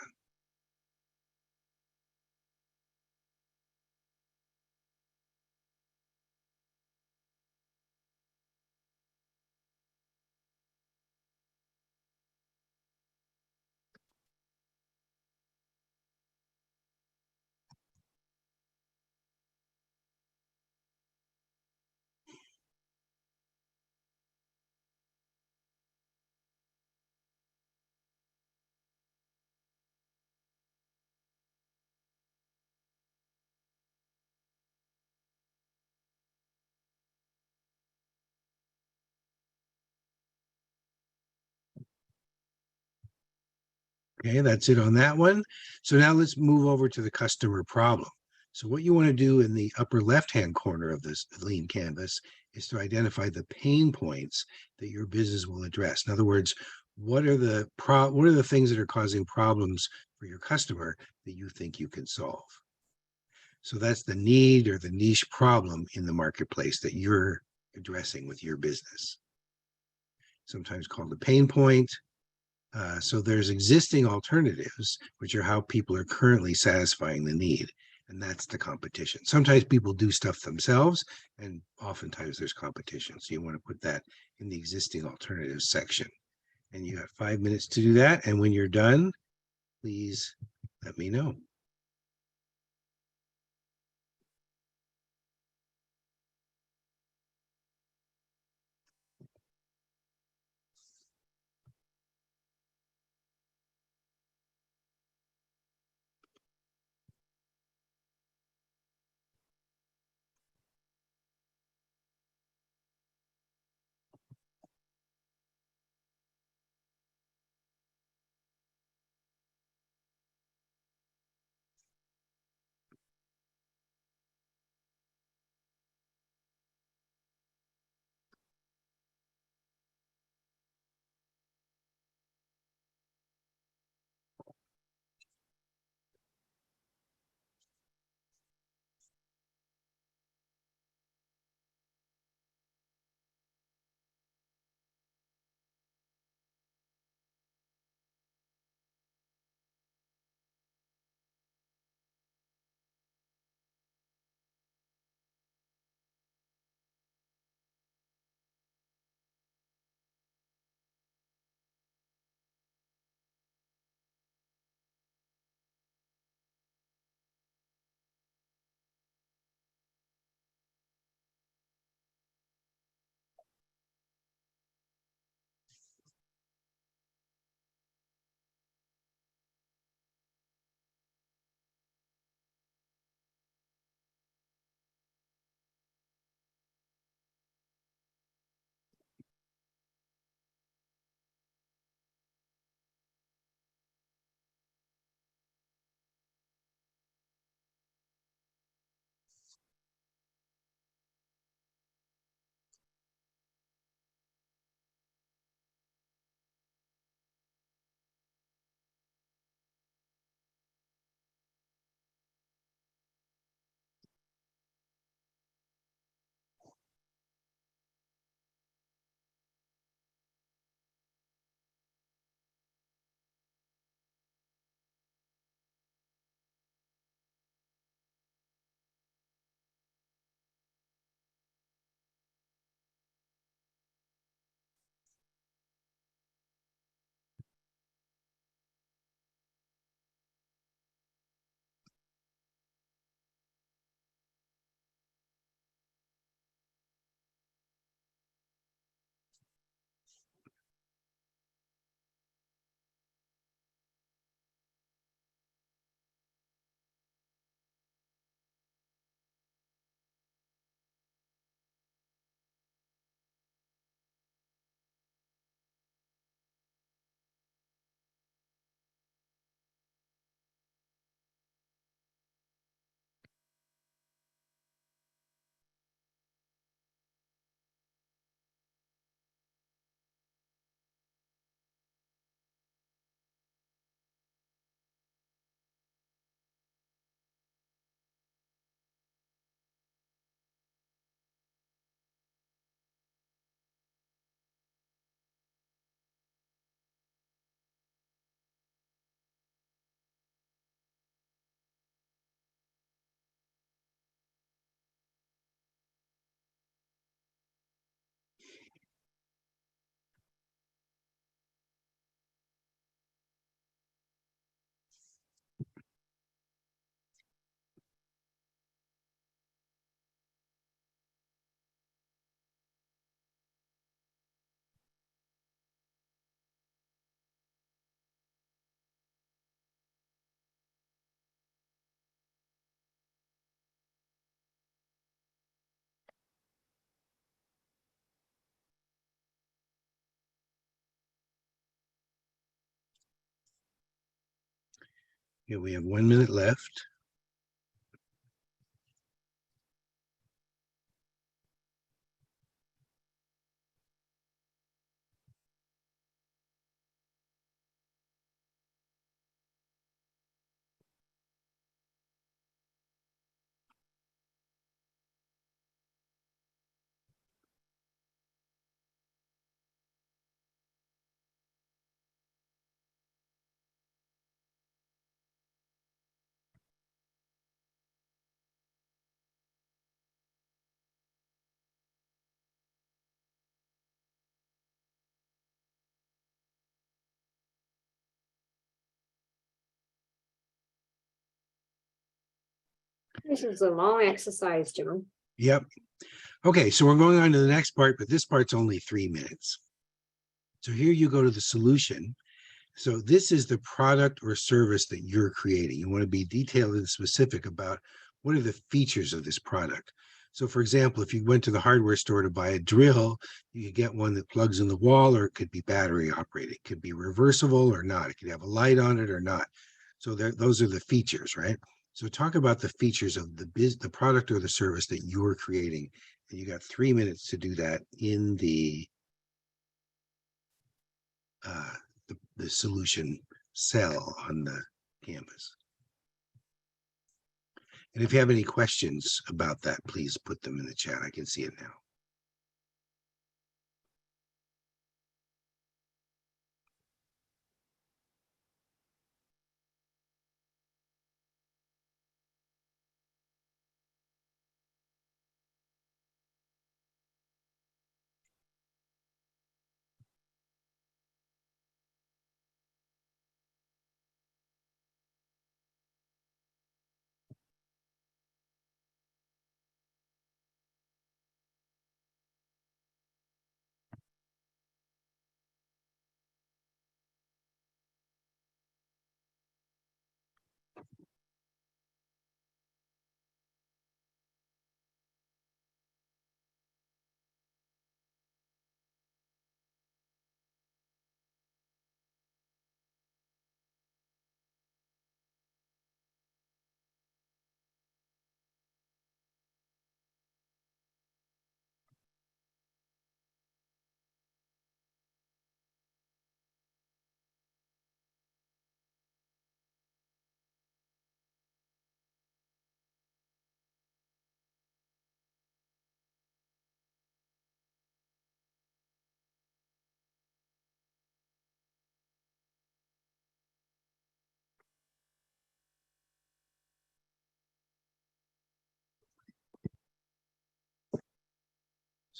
A: Okay, that's it on that one. So now let's move over to the customer problem. So what you want to do in the upper left-hand corner of this lean canvas is to identify the pain points that your business will address. In other words, what are the things that are causing problems for your customer that you think you can solve? So that's the need or the niche problem in the marketplace that you're addressing with your business. Sometimes called a pain point. So there's existing alternatives, which are how people are currently satisfying the need. And that's the competition. Sometimes people do stuff themselves, and oftentimes there's competition. So you want to put that in the existing alternatives section. And you have 5 minutes to do that. And when you're done, please let me know. Okay, we have 1 minute left.
B: This is a long exercise, John.
A: Yep. Okay, so we're going on to the next part, but this part's only 3 minutes. So here you go to the solution. So this is the product or service that you're creating. You want to be detailed and specific about what are the features of this product. So for example, if you went to the hardware store to buy a drill, you could get one that plugs in the wall, or it could be battery operated. It could be reversible or not. It could have a light on it or not. So those are the features, right? So talk about the features of the product or the service that you're creating. And you got 3 minutes to do that in the solution cell on the canvas. And if you have any questions about that, please put them in the chat. I can see it now.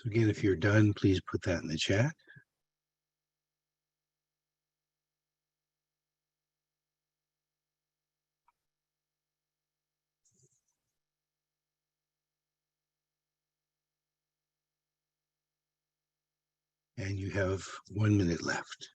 A: So again, if you're done, please put that in the chat. And you have 1 minute left.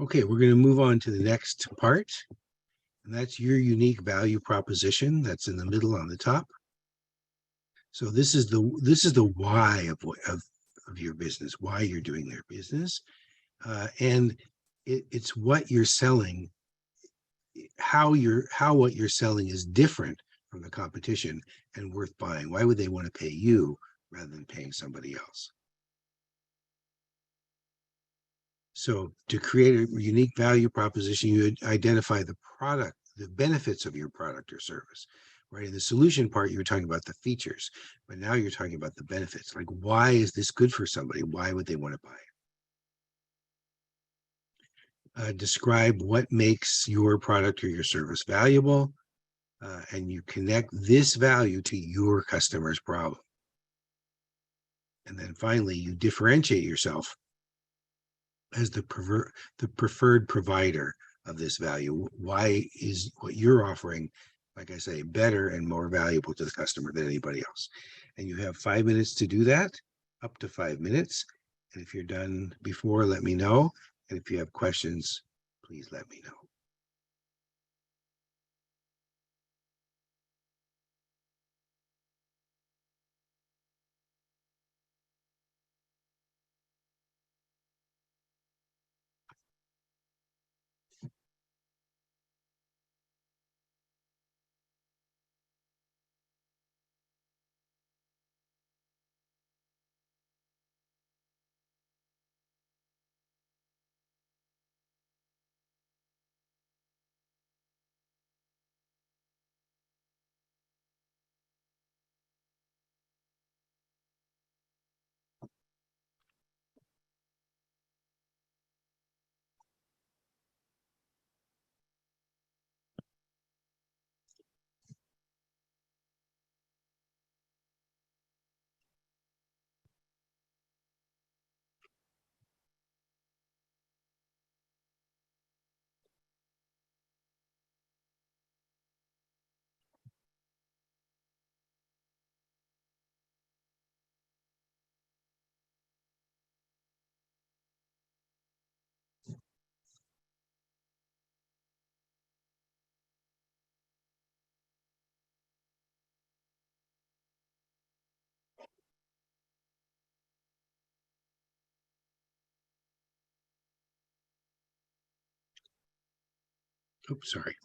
A: Okay, we're going to move on to the next part. And that's your unique value proposition. That's in the middle on the top. So this is the why of your business, why you're doing their business. And it's what you're selling, how what you're selling is different from the competition and worth buying. Why would they want to pay you rather than paying somebody else? So to create a unique value proposition, you identify the product the benefits of your product or service, right? In the solution part, you were talking about the features, but now you're talking about the benefits. Like, why is this good for somebody? Why would they want to buy it? Describe what makes your product or your service valuable, and you connect this value to your customer's problem. And then finally, you differentiate yourself as the preferred provider of this value. Why is what you're offering, like I say, better and more valuable to the customer than anybody else? And you have 5 minutes to do that, up to 5 minutes. And if you're done before, let me know. And if you have questions, please let me know. Oops, sorry.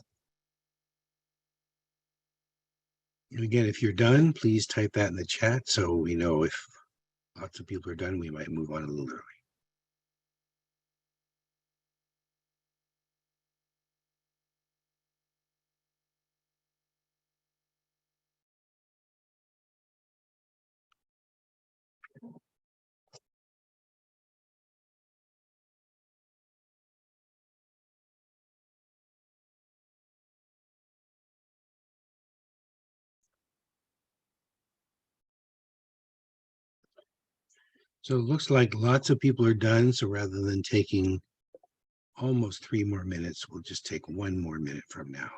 A: And again, if you're done, please type that in the chat so we know if lots of people are done, we might move on a little early. So it looks like lots of people are done. So rather than taking almost 3 more minutes, we'll just take 1 more minute from now.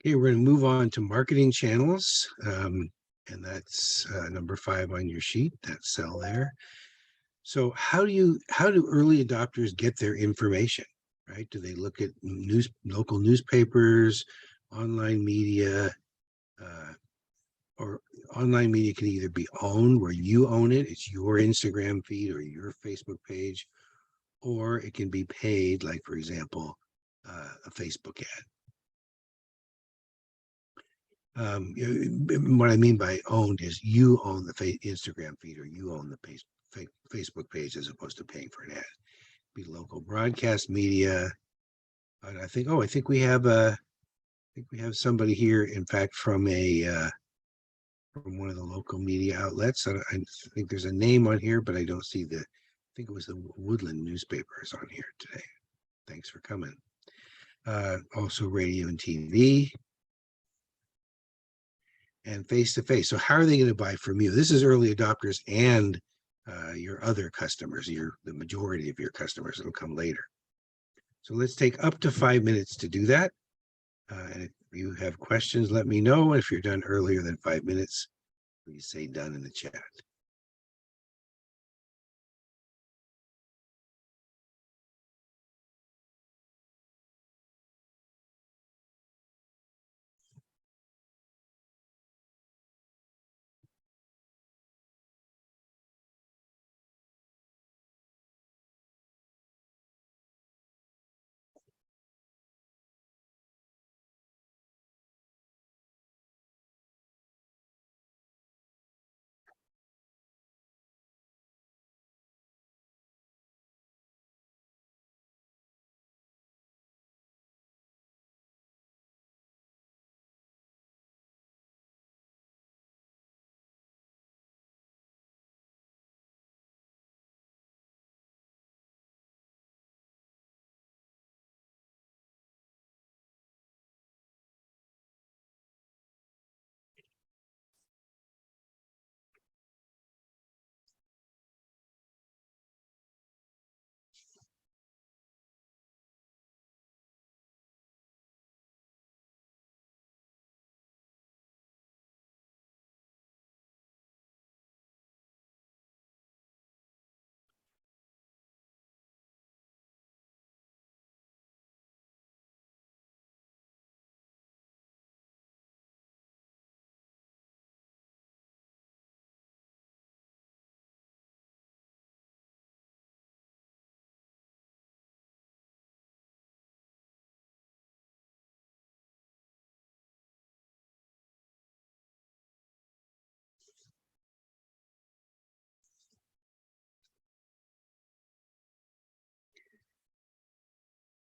A: Okay, we're going to move on to marketing channels. And that's number 5 on your sheet, that cell there. So how do early adopters get their information, right? Do they look at local newspapers, online media, or online media can either be owned where you own it, it's your Instagram feed or your Facebook page, or it can be paid, like for example, a Facebook ad. What I mean by owned is you own the Instagram feed or you own the Facebook page as opposed to paying for an ad. Be local broadcast media. And I think we have think we have somebody here, in fact, from from one of the local media outlets. I think there's a name on here, but I don't see I think it was the Woodland newspaper is on here today. Thanks for coming. Also radio and TV. And face-to-face. So how are they going to buy from you? This is early adopters and your other customers, the majority of your customers that'll come later. So let's take up to 5 minutes to do that. And if you have questions, let me know. If you're done earlier than 5 minutes, please say done in the chat.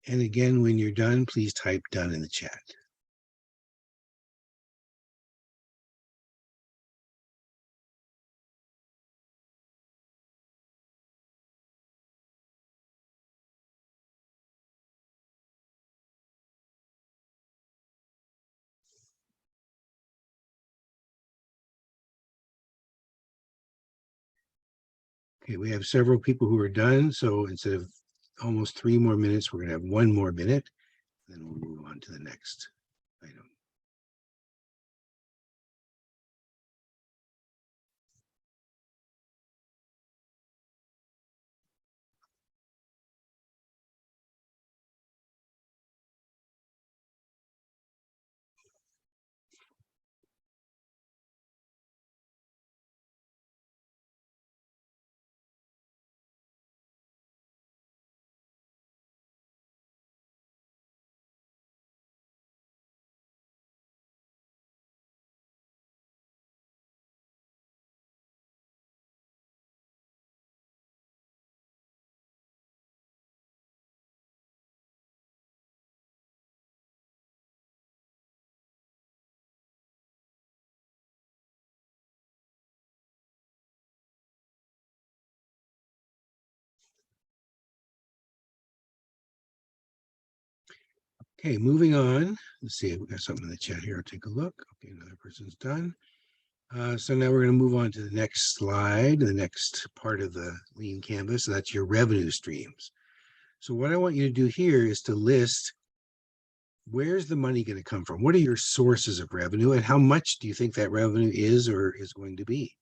A: And again, when you're done, please type done in the chat. Okay, we have several people who are done. So instead of almost 3 more minutes, we're going to have 1 more minute. Then we'll move on to the next item. Okay, moving on. Let's see if we got something in the chat here. I'll take a look. Okay, another person's done. So now we're going to move on to the next slide, the next part of the Lean Canvas, and that's your revenue streams. So what I want you to do here is to list where's the money going to come from? What are your sources of revenue and how much do you think that revenue is or is going to be?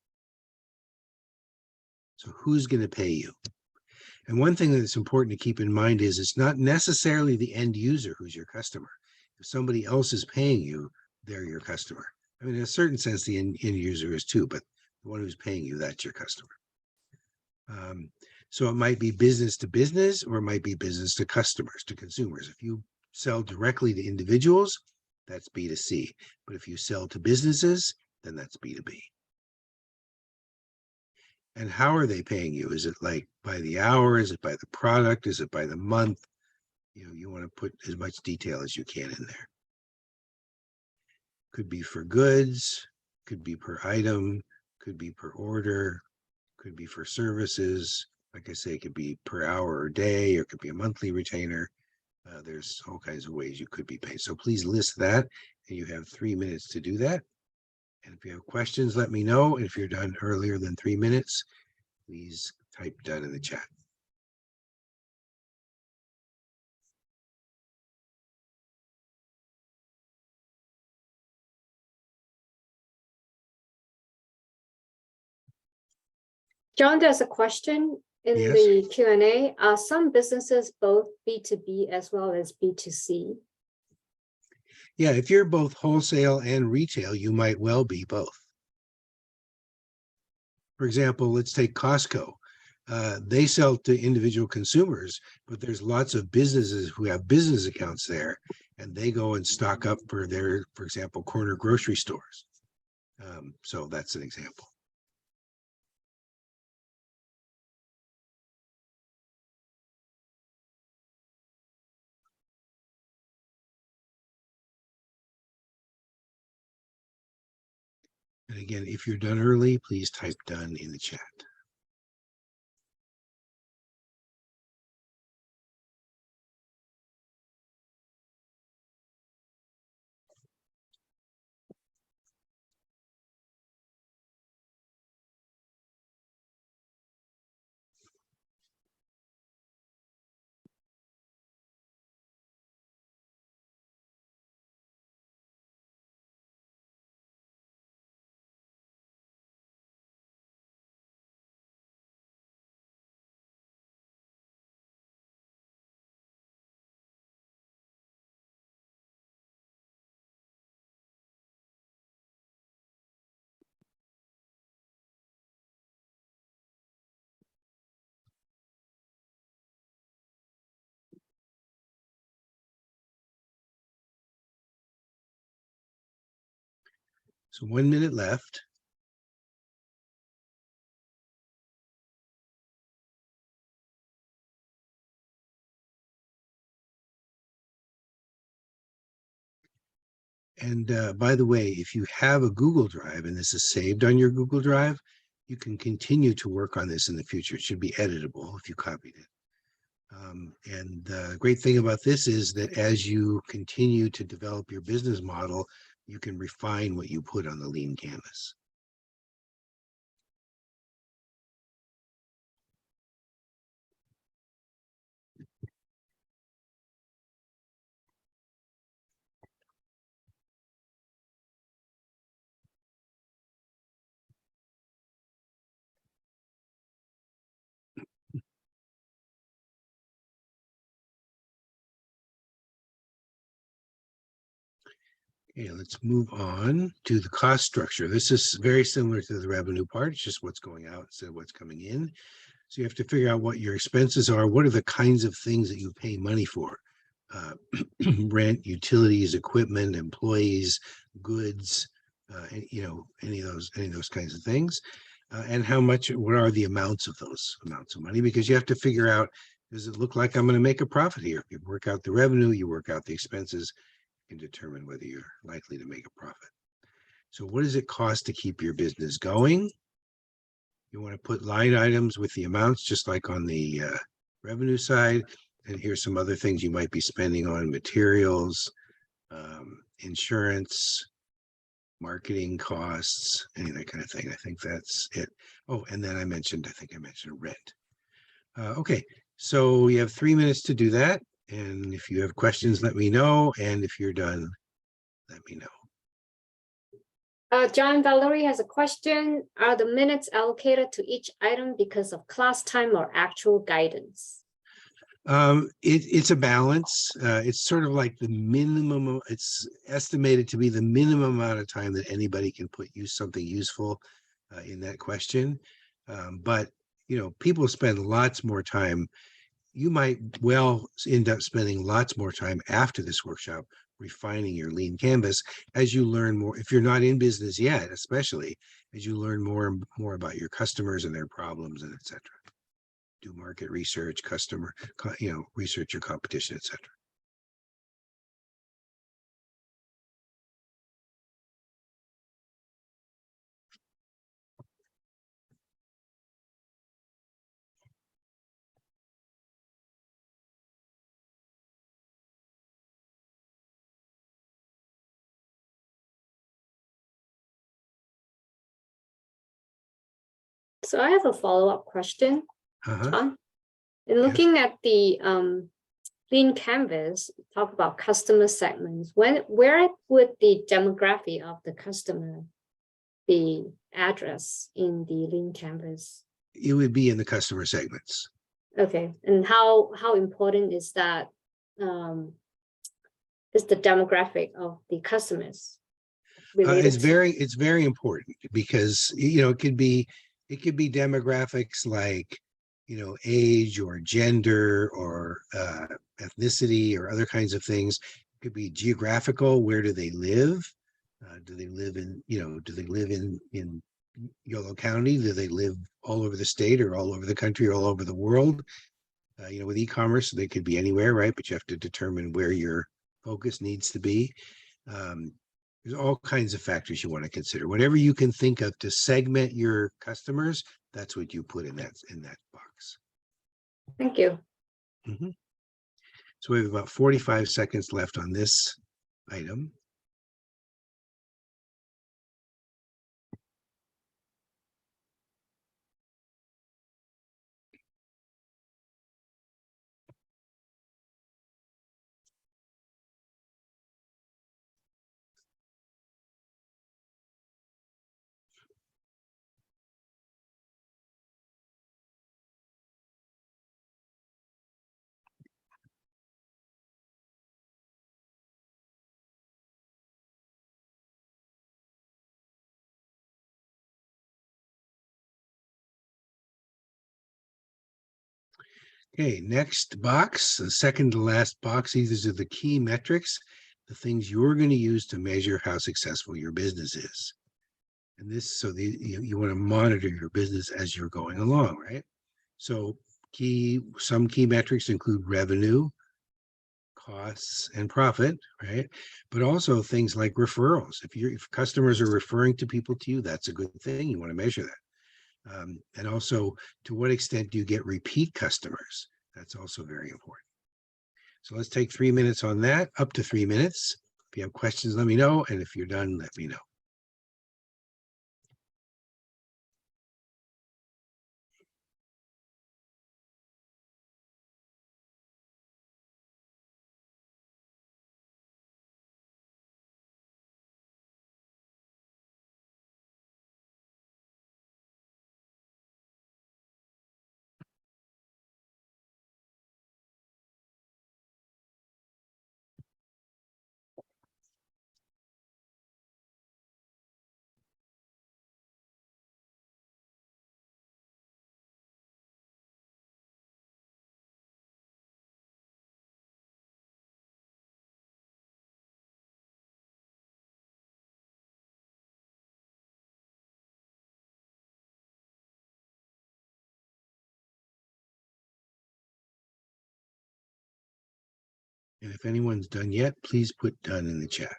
A: So who's going to pay you? And one thing that's important to keep in mind is it's not necessarily the end user who's your customer. If somebody else is paying you, they're your customer. I mean, in a certain sense, the end user is too, but the one who's paying you, that's your customer. So it might be business to business, or it might be business to customers, to consumers. If you sell directly to individuals, that's B2C. But if you sell to businesses, then that's B2B. And how are they paying you? Is it like by the hour? Is it by the product? Is it by the month? You know, you want to put as much detail as you can in there. could be for goods, could be per item, could be per order, could be for services. Like I say, it could be per hour or day, or it could be a monthly retainer. There's all kinds of ways you could be paid. So please list that, and you have 3 minutes to do that. And if you have questions, let me know. If you're done earlier than 3 minutes, please type done in the chat.
B: John, there's a question in
A: Yes.
B: the Q&A. Are some businesses both B2B as well as B2C?
A: Yeah, if you're both wholesale and retail, you might well be both. For example, let's take Costco. They sell to individual consumers, but there's lots of businesses who have business accounts there, and they go and stock up for their, for example, corner grocery stores. So that's an example. And again, if you're done early, please type done in the chat. So 1 minute left. And by the way, if you have a Google Drive and this is saved on your Google Drive, you can continue to work on this in the future. It should be editable if you copied it. And the great thing about this is that as you continue to develop your business model, you can refine what you put on the lean canvas. Okay, let's move on to the cost structure. This is very similar to the revenue part. It's just what's going out instead of what's coming in. So you have to figure out what your expenses are. What are the kinds of things that you pay money for? Rent, utilities, equipment, employees, goods, you know, any of those kinds of things. And how much, what are the amounts of those amounts of money? Because you have to figure out, does it look like I'm going to make a profit here? You work out the revenue, you work out the expenses, you can determine whether you're likely to make a profit. So what does it cost to keep your business going? You want to put line items with the amounts, just like on the revenue side. And here's some other things you might be spending on: materials, insurance, marketing costs, any of that kind of thing. I think that's it. Oh, and then I think I mentioned rent. Okay, so you have 3 minutes to do that. And if you have questions, let me know. And if you're done, let me know.
B: John Valerie has a question. Are the minutes allocated to each item because of class time or actual guidance?
A: It's a balance. It's sort of like the minimum. It's estimated to be the minimum amount of time that anybody can use something useful in that question. But you know, people spend lots more time. You might well end up spending lots more time after this workshop refining your lean canvas as you learn more. If you're not in business yet, especially as you learn more and more about your customers and their problems and etc. Do market research, research your competition, etc.
B: So I have a follow-up question,
A: Uh-huh.
B: John. In looking at the Lean Canvas, talk about customer segments. Where would the demographic of the customer be addressed in the Lean Canvas?
A: It would be in the customer segments.
B: Okay, and how important is that? Is the demographic of the customers related
A: It's
B: to?
A: it's very important because, it could be demographics like, age or gender or ethnicity or other kinds of things. It could be geographical. Where do they live? Do they live in Yolo County? Do they live all over the state or all over the country or all over the world? With e-commerce, they could be anywhere, right? But you have to determine where your focus needs to be. There's all kinds of factors you want to consider. Whatever you can think of to segment your customers, that's what you put in that box.
B: Thank you.
A: Mhm. So we have about 45 seconds left on this item. Okay, next box, the second to last box, these are the key metrics, the things you're going to use to measure how successful your business is. And this, so you want to monitor your business as you're going along, right? So some key metrics include revenue, costs, and profit, right? But also things like referrals. If customers are referring to people to you, that's a good thing. You want to measure that. And also, to what extent do you get repeat customers? That's also very important. So let's take 3 minutes on that, up to 3 minutes. If you have questions, let me know. And if you're done, let me know. And if anyone's done yet, please put done in the chat.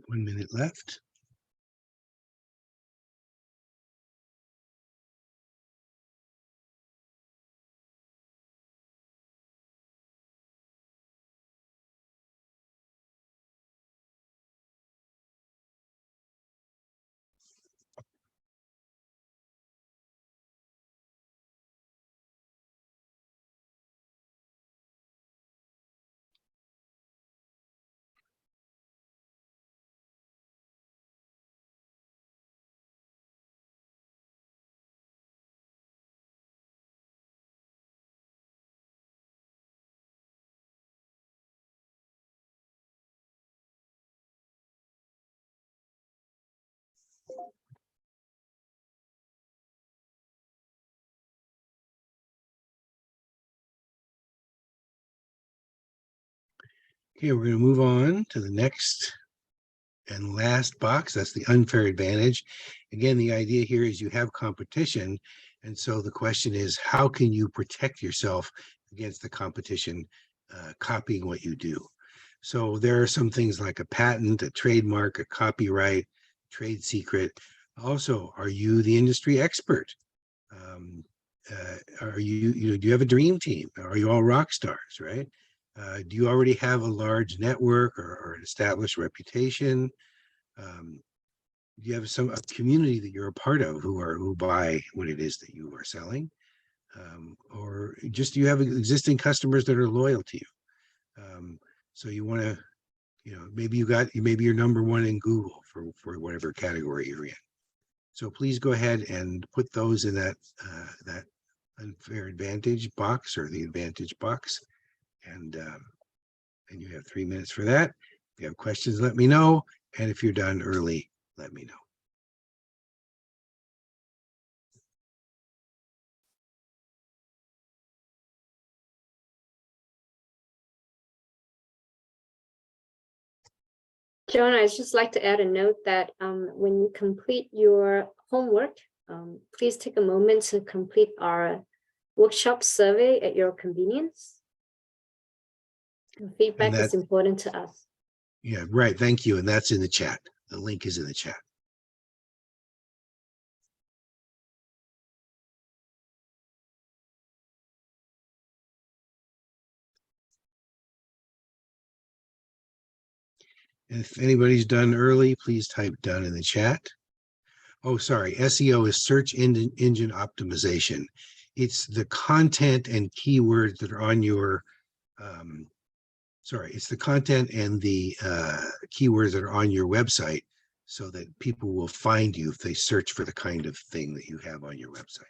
A: One minute left. Okay, we're going to move on to the next and last box. That's the unfair advantage. Again, the idea here is you have competition. And so the question is, how can you protect yourself against the competition copying what you do? So there are some things like a patent, a trademark, a copyright, trade secret. Also, are you the industry expert? Are you do you have a dream team? Are you all rock stars, right? Do you already have a large network or an established reputation? Do you have a community that you're a part of who buy what it is that you are selling? Or just do you have existing customers that are loyal to you? So you want to, maybe you're number one in Google for whatever category you're in. So please go ahead and put those in that unfair advantage box or the advantage box. And you have 3 minutes for that. If you have questions, let me know. And if you're done early, let me know.
B: John, I'd just like to add a note that when you complete your homework, please take a moment to complete our workshop survey at your convenience. Feedback is important to us.
A: Yeah, right. Thank you. And that's in the chat. The link is in the chat. If anybody's done early, please type done in the chat. Oh, sorry. SEO is search engine optimization. It's the content and keywords that are on your, it's the content and the keywords that are on your website so that people will find you if they search for the kind of thing that you have on your website.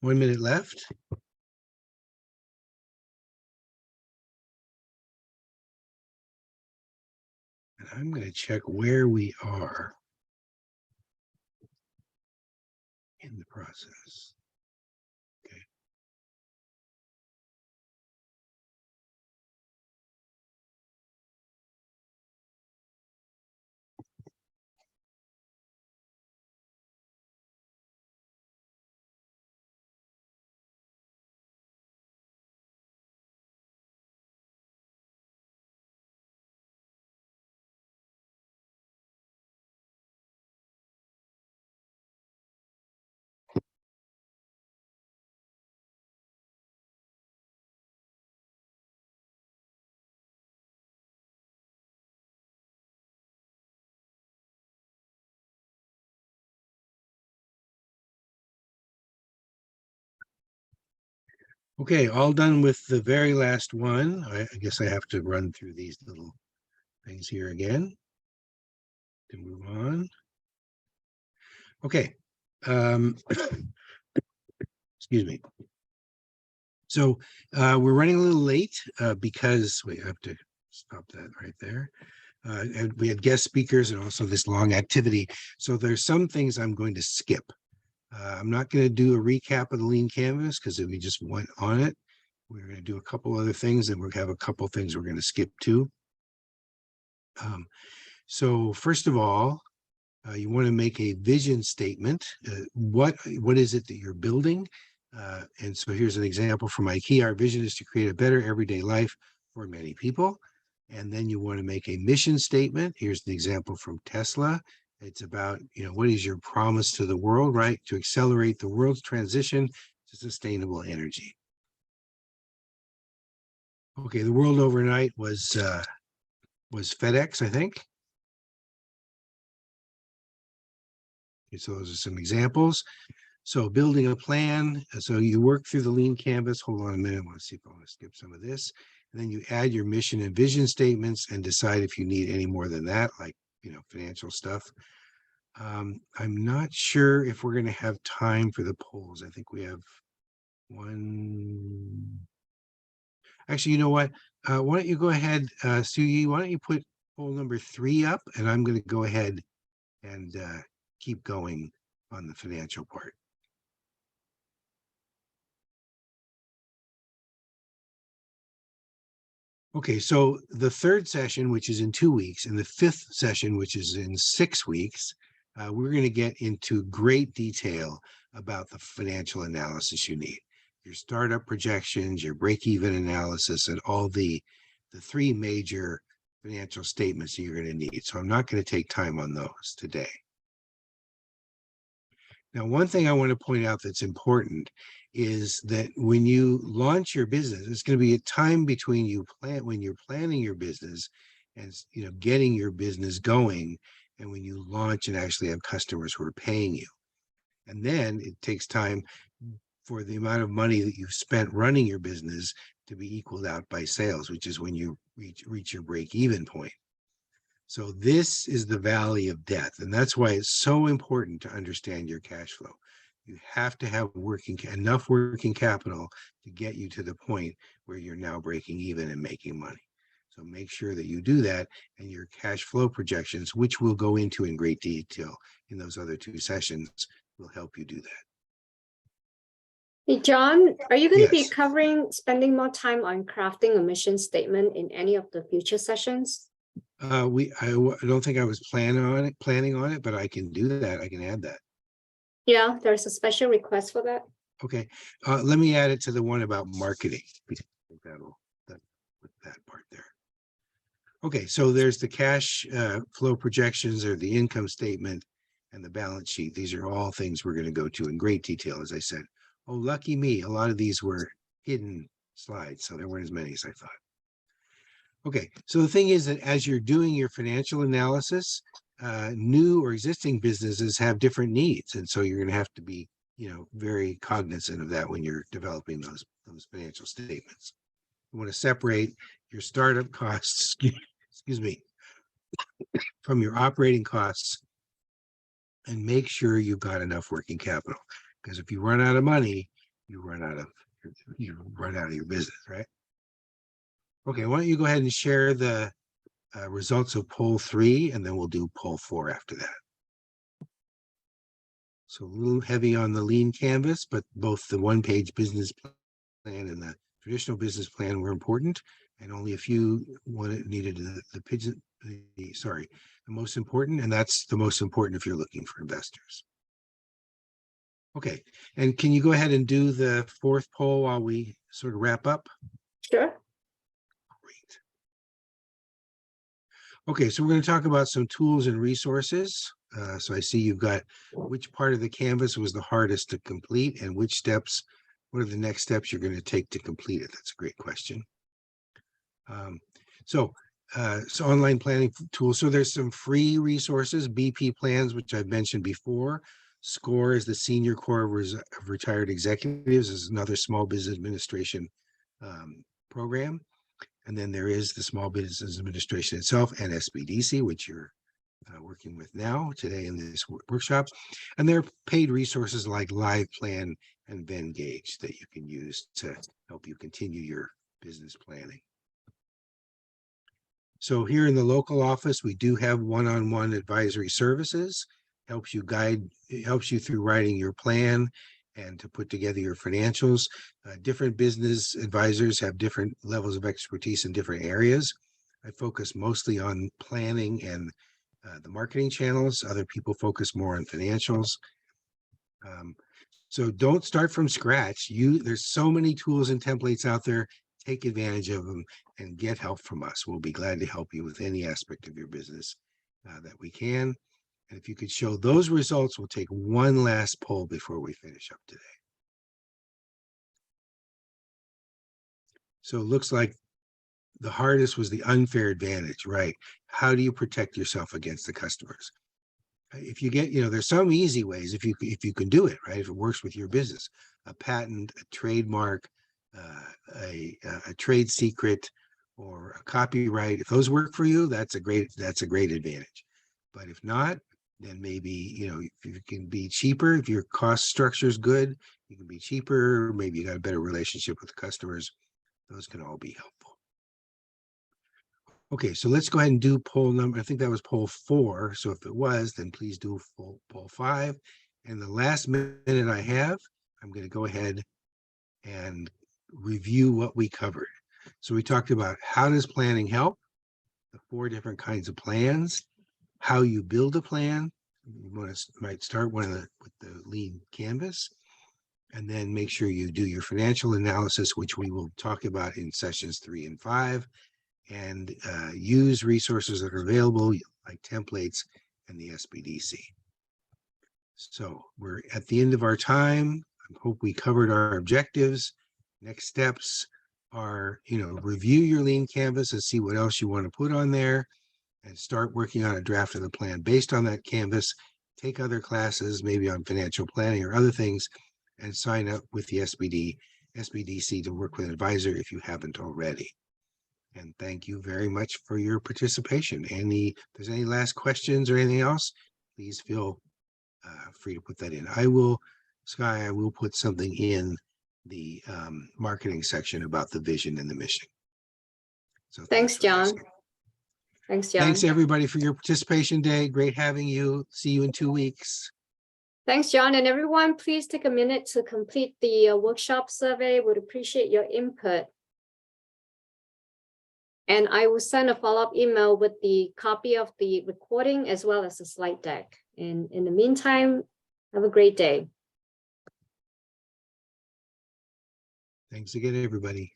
A: One minute left. And I'm going to check where we are in the process. Okay. Okay, all done with the very last one. I guess I have to run through these little things here again to move on. Okay. Excuse me. So we're running a little late because we have to stop that right there. And we had guest speakers and also this long activity. So there's some things I'm going to skip. I'm not going to do a recap of the Lean Canvas because we just went on it. We're going to do a couple other things and we'll have a couple things we're going to skip too. So first of all, you want to make a vision statement. What is it that you're building? And so here's an example from IKEA. Our vision is to create a better everyday life for many people. And then you want to make a mission statement. Here's the example from Tesla. It's about, what is your promise to the world, right? To accelerate the world's transition to sustainable energy. Okay, the world overnight was FedEx, I think. Okay, so those are some examples. So building a plan. So you work through the lean canvas. Hold on a minute. I want to see if I want to skip some of this. And then you add your mission and vision statements and decide if you need any more than that, like, financial stuff. I'm not sure if we're going to have time for the polls. I think we have one. Actually, you know what? Why don't you go ahead, Suyi, why don't you put poll number 3 up, and I'm going to go ahead and keep going on the financial part. Okay, so the 3rd session, which is in 2 weeks, and the 5th session, which is in 6 weeks, we're going to get into great detail about the financial analysis you need. Your startup projections, your break-even analysis, and all the 3 major financial statements you're going to need. So I'm not going to take time on those today. Now, one thing I want to point out that's important is that when you launch your business, it's going to be a time between when you're planning your business and getting your business going, and when you launch and actually have customers who are paying you. And then it takes time for the amount of money that you've spent running your business to be equaled out by sales, which is when you reach your break-even point. So this is the valley of death, and that's why it's so important to understand your cash flow. You have to have enough working capital to get you to the point where you're now breaking even and making money. So make sure that you do that, and your cash flow projections, which we'll go into in great detail in those other 2 sessions, will help you do that.
B: Hey, John, are you going to be
A: Yes.
B: spending more time on crafting a mission statement in any of the future sessions?
A: I don't think I was planning on it, but I can do that. I can add that.
B: Yeah, there's a special request for that.
A: Okay, let me add it to the one about marketing. That'll put that part there. Okay, so there's the cash flow projections, or the income statement, and the balance sheet. These are all things we're going to go to in great detail, as I said. Oh, lucky me, a lot of these were hidden slides, so there weren't as many as I thought. Okay, so the thing is that as you're doing your financial analysis, new or existing businesses have different needs, and so you're going to have to be, very cognizant of that when you're developing those financial statements. You want to separate your startup costs, excuse me, from your operating costs, and make sure you've got enough working capital. Because if you run out of money, you run out of your business, right? Okay, why don't you go ahead and share the results of poll 3, and then we'll do poll 4 after that. So a little heavy on the lean canvas, but both the 1-page business plan and the traditional business plan were important, and only a few needed the most important, and that's the most important if you're looking for investors. Okay, and can you go ahead and do the 4th poll while we sort of wrap up?
B: Sure.
A: Great. Okay, so we're going to talk about some tools and resources. So I see you've got which part of the canvas was the hardest to complete, and what are the next steps you're going to take to complete it? That's a great question. So online planning tools. So there's some free resources, BP plans, which I've mentioned before. SCORE is the Senior Corps of Retired Executives, is another small business administration program. And then there is the Small Business Administration itself, and SBDC, which you're working with now today in this workshops. And there are paid resources like LivePlan and Venngage that you can use to help you continue your business planning. So here in the local office, we do have one-on-one advisory services. It helps you through writing your plan and to put together your financials. Different business advisors have different levels of expertise in different areas. I focus mostly on planning and the marketing channels. Other people focus more on financials. So don't start from scratch. There's so many tools and templates out there. Take advantage of them and get help from us. We'll be glad to help you with any aspect of your business that we can. And if you could show those results, we'll take one last poll before we finish up today. So it looks like the hardest was the unfair advantage, right? How do you protect yourself against the customers? If you get, there's some easy ways if you can do it, right? If it works with your business, a patent, a trademark, a trade secret, or a copyright. If those work for you, that's a great advantage. But if not, then maybe, if you can be cheaper, if your cost structure is good, you can be cheaper. Maybe you got a better relationship with the customers. Those can all be helpful. Okay, so let's go ahead and do poll number. I think that was poll 4. So if it was, then please do poll 5. And the last minute I have, I'm going to go ahead and review what we covered. So we talked about how does planning help, the 4 different kinds of plans, how you build a plan. You might start with the lean canvas, and then make sure you do your financial analysis, which we will talk about in sessions 3 and 5. And use resources that are available like templates and the SBDC. So we're at the end of our time. I hope we covered our objectives. Next steps are, review your lean canvas and see what else you want to put on there and start working on a draft of the plan based on that canvas. Take other classes, maybe on financial planning or other things, and sign up with the SBDC to work with an advisor if you haven't already. And thank you very much for your participation. If there's any last questions or anything else, please feel free to put that in. I will put something in the marketing section about the vision and the mission. So
B: Thanks,
A: for
B: John.
A: asking.
B: Thanks, John.
A: Thanks everybody for your participation today. Great having you. See you in 2 weeks.
B: Thanks, John. And everyone, please take a minute to complete the workshop survey. Would appreciate your input. And I will send a follow-up email with the copy of the recording as well as the slide deck. And in the meantime, have a great day.
A: Thanks again, everybody.